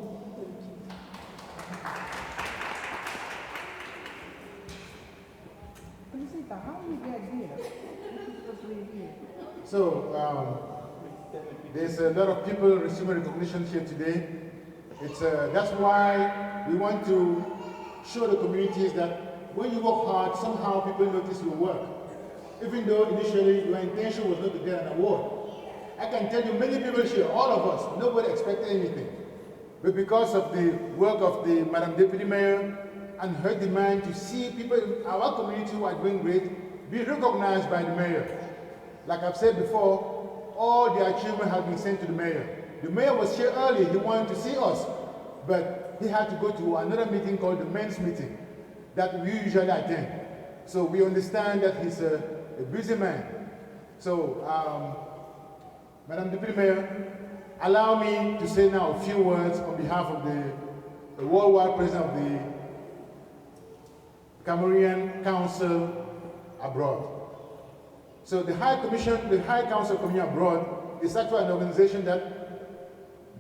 So, there's a lot of people receiving recognition here today. That's why we want to show the communities that when you work hard, somehow people notice your work. Even though initially your intention was not to get an award. I can tell you many people here, all of us, nobody expected anything. But because of the work of the Madam Deputy Mayor and her demand to see people in our community who are doing great be recognized by the mayor. Like I've said before, all the achievement has been sent to the mayor. The mayor was here early, he wanted to see us, but he had to go to another meeting called the men's meeting that we usually attend. So we understand that he's a busy man. So, Madam Deputy Mayor, allow me to say now a few words on behalf of the worldwide president of the Cameroonian Council abroad. So the High Council Coming Abroad is actually an organization that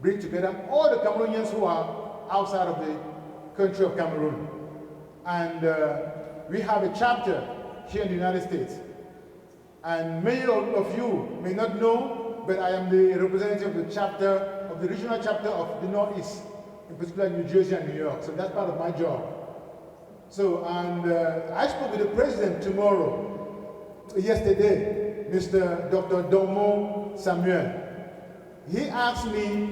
brings together all the Cameroonians who are outside of the country of Cameroon. And we have a chapter here in the United States. And many of you may not know, but I am the representative of the chapter, of the regional chapter of the Northeast, in particular New Jersey and New York. So that's part of my job. So, and I spoke with the president yesterday, Mr. Dr. Domo Samuel. He asked me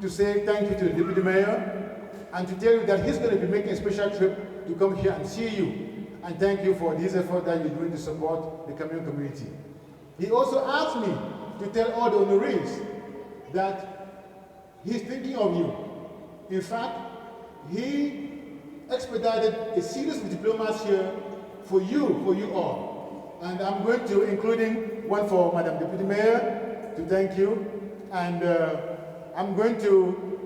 to say thank you to the deputy mayor and to tell you that he's going to be making a special trip to come here and see you. And thank you for this effort that you're doing to support the Cameroon community. He also asked me to tell all the honorees that he's thinking of you. In fact, he expedited a series of diplomas here for you all. And I'm going to, including one for Madam Deputy Mayor, to thank you. And I'm going to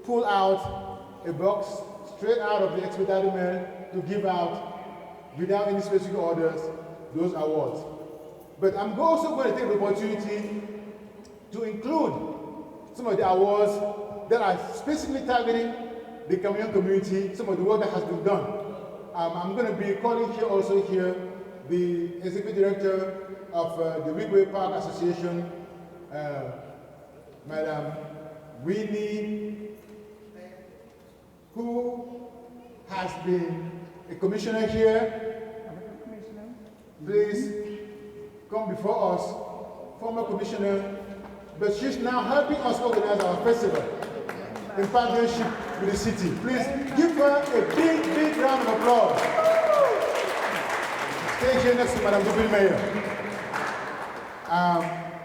pull out a box straight out of the expedited mail to give out, without any specific orders, those awards. But I'm also going to take the opportunity to include some of the awards that are specifically targeting the Cameroon community, some of the work that has been done. I'm going to be calling here also the Executive Director of the Wigway Park Association, Madam Winnie, who has been a commissioner here. Please come before us, former commissioner, but she's now helping us organize our festival in partnership with the city. Please give her a big, big round of applause. Stay here next to Madam Deputy Mayor.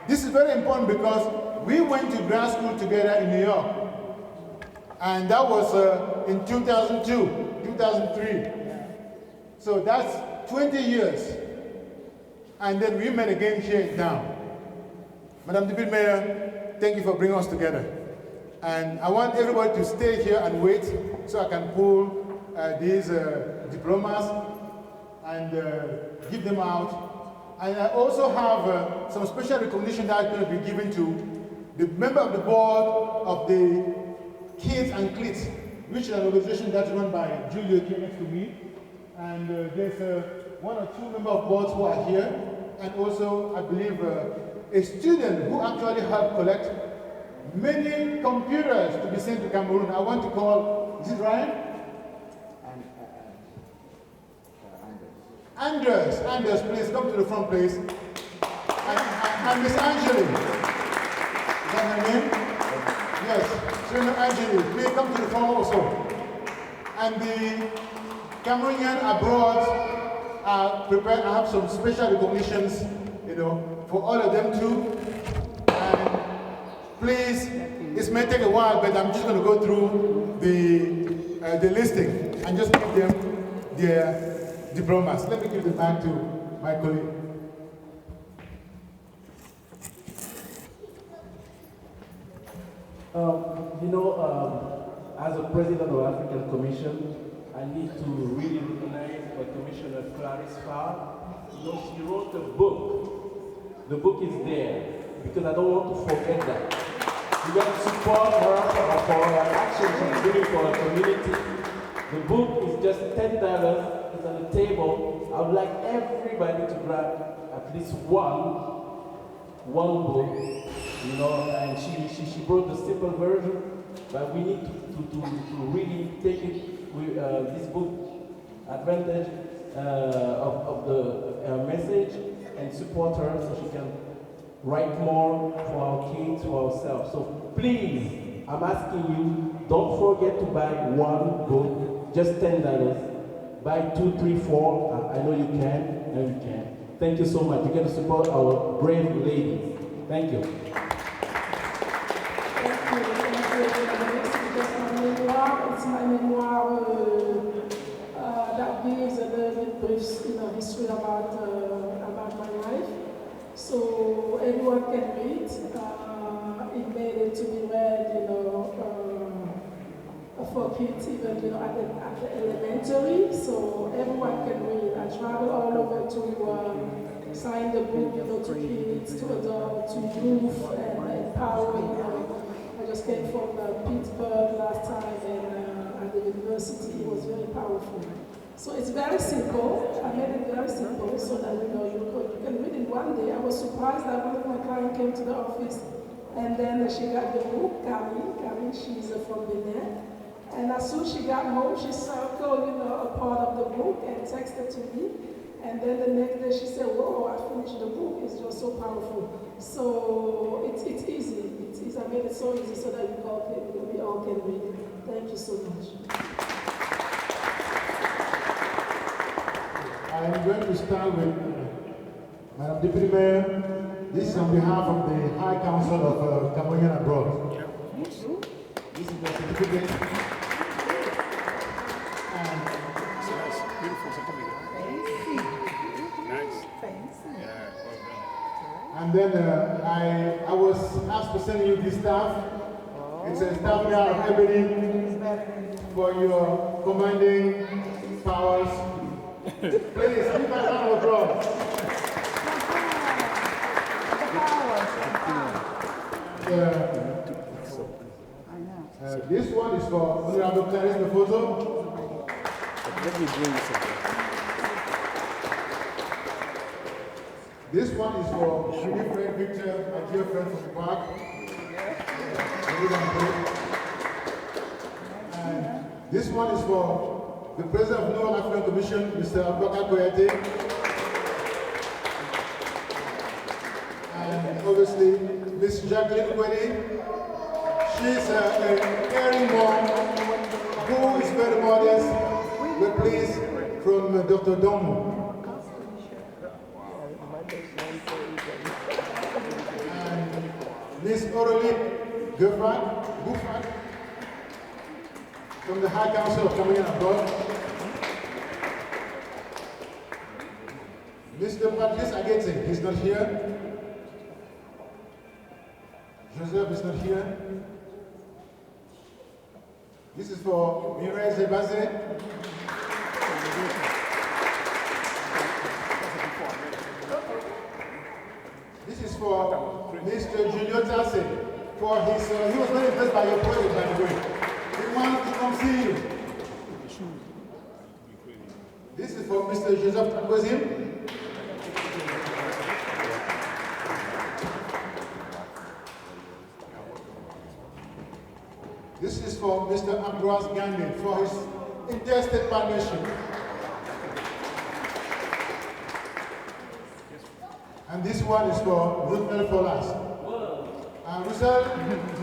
This is very important because we went to grad school together in New York. And that was in 2002, 2003. So that's 20 years. And then we met again here in town. Madam Deputy Mayor, thank you for bringing us together. And I want everybody to stay here and wait so I can pull these diplomas and give them out. And I also have some special recognition that is going to be given to the member of the board of the Kids and Clits, which is an organization that's run by Julia here next to me. And there's one or two members of boards who are here, and also, I believe, a student who actually helped collect many computers to be sent to Cameroon. I want to call, is it Ryan? Anders, please come to the front, please. And Miss Angeli. Is that her name? Yes, Serena Angeli, please come to the front also. And the Cameroonian abroad are prepared. I have some special recognitions, for all of them too. And please, this may take a while, but I'm just going to go through the listing and just give them their diplomas. Let me give the back to my colleague.
As a president of African Commission, I need to really recognize Commissioner Clarisse Farr. She wrote a book. The book is there because I don't want to forget that. We got to support her for her action she's doing for her community. The book is just $10. It's on the table. I would like everybody to grab at least one book, and she wrote the simple version, but we need to really take this book advantage of the message and support her so she can write more for our kids, for ourselves. So please, I'm asking you, don't forget to buy one book, just $10. Buy 2, 3, 4. I know you can, and you can. Thank you so much. You get to support our brave ladies. Thank you.
It's my memoir that gives a little bit brief history about my life. So everyone can read. It made it to be read, for kids even, at the elementary. So everyone can read. I travel all over to sign the book, to kids, to adults, to youth, and empower. I just came from Pittsburgh last time, and at the university, it was very powerful. So it's very simple. I made it very simple so that you can read it one day. I was surprised that one of my clients came to the office, and then she got the book, Camille, she's from Benin. And as soon as she got home, she circled, a part of the book and texted to me. And then the next day she said, "Whoa, I finished the book. It's just so powerful." So it's easy. It's easy. I made it so easy so that we all can read it. Thank you so much.
I'm going to start with Madam Deputy Mayor. This is on behalf of the High Council of Cameroon abroad. This is the certificate. And then I was asked to send you this staff. It's a staff guard of ebony for your commanding powers. Please, give a round of applause. This one is for Honorable Clarisse Mefoto. Let me bring this up. This one is for my friend Victor, my dear friend from the park. And this one is for the President of the North African Commission, Mr. Abubakar Koyate. And obviously, Miss Jacqueline Kweli. She's a caring mom who is very modest. We're pleased from Dr. Domo. Miss Aurelie Guffat from the High Council of Cameroon abroad. Mr. Patrice Agete, he's not here. Joseph is not here. This is for Mirez Ebaze. This is for Mr. Julio Tasse for his, he was very impressed by your project, by the way. He wants to come see you. This is for Mr. Joseph Takozim. This is for Mr. Ambroise Gandhi for his interstate partnership. And this one is for Ruthel Folas. And Ruthel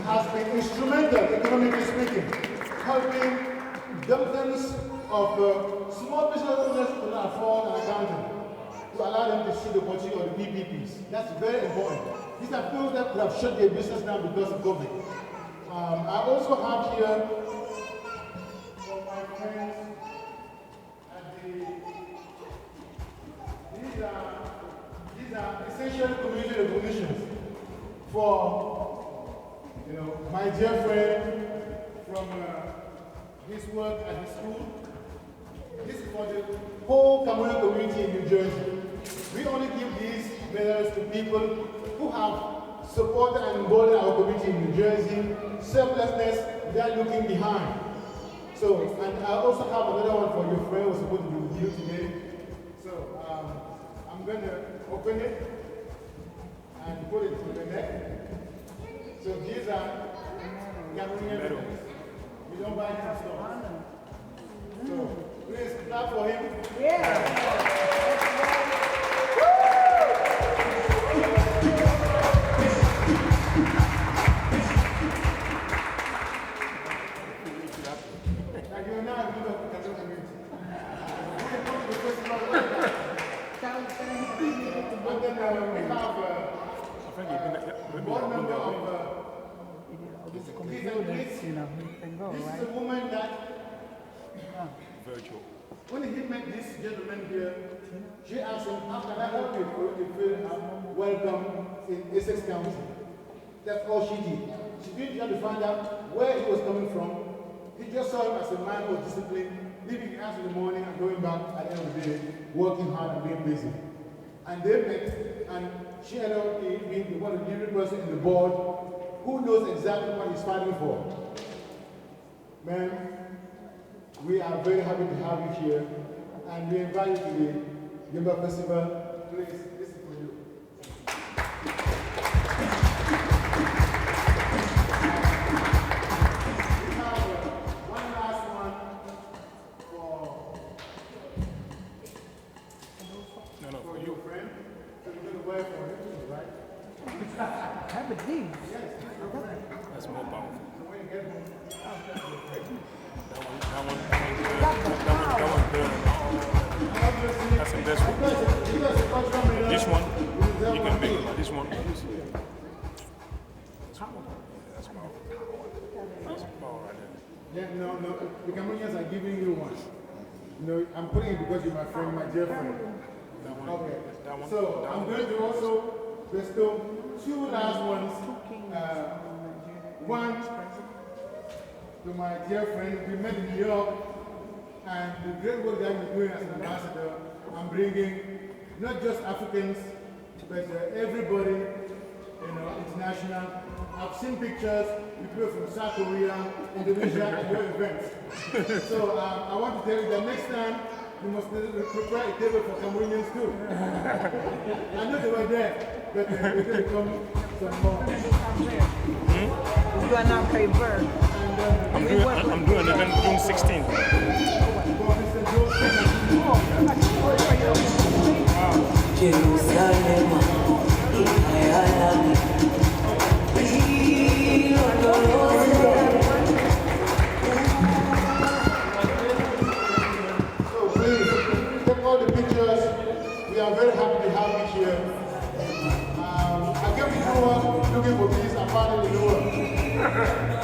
has been instrumental, economically speaking, helping dozens of small business owners who cannot afford an accountant to allow them to see the opportunity of the PPPs. That's very important. These are people that could have shut their business down because of COVID. I also have here for my friends at the, these are essential community recognitions for, my dear friend from his work at the school. This is for the whole Cameroon community in New Jersey. We only give these medals to people who have supported and emboldened our community in New Jersey, selflessness without looking behind. So, and I also have another one for your friend who was supposed to be with you today. So, I'm going to open it and put it to the neck. So these are Cameroonian medals. We don't buy it from stores. So, please clap for him. This is a woman that, when he met this gentleman here, she asked him, how can I help you for you to feel welcome in Essex County? That's all she did. She didn't try to find out where he was coming from. He just saw him as a man who was disciplined, leaving the house in the morning and going back at the end of the day, working hard and being busy. And they met, and she ended up being one of the leading person in the board who knows exactly what he's fighting for. Man, we are very happy to have you here, and we invite you to the Yamba Festival. Please, this is for you. We have one last one for for your friend. So you're going to wear for him, right?
Have a D.
Yes, your friend.
That's more powerful.
So when you get home,
That one's good. That's the best one. This one, you can make it. This one. That's power. That's power right there.
yeah, no, the Cameroonians are giving you one. I'm putting it because you're my friend, my dear friend. Okay.
That one.
So I'm going to also bestow two last ones. One to my dear friend. We met in New York, and the great work that you're doing as an ambassador, I'm bringing not just Africans, but everybody, international. I've seen pictures with people from South Korea, Indonesia, and your events. So I want to tell you that next time, you must prepare a table for Cameroonians too. I know they were there, but we're going to come some more.
You are now Bird.
I'm doing an event June 16th.
So please, take all the pictures. We are very happy to have you here. I came to Newark looking for peace. I found it in Newark.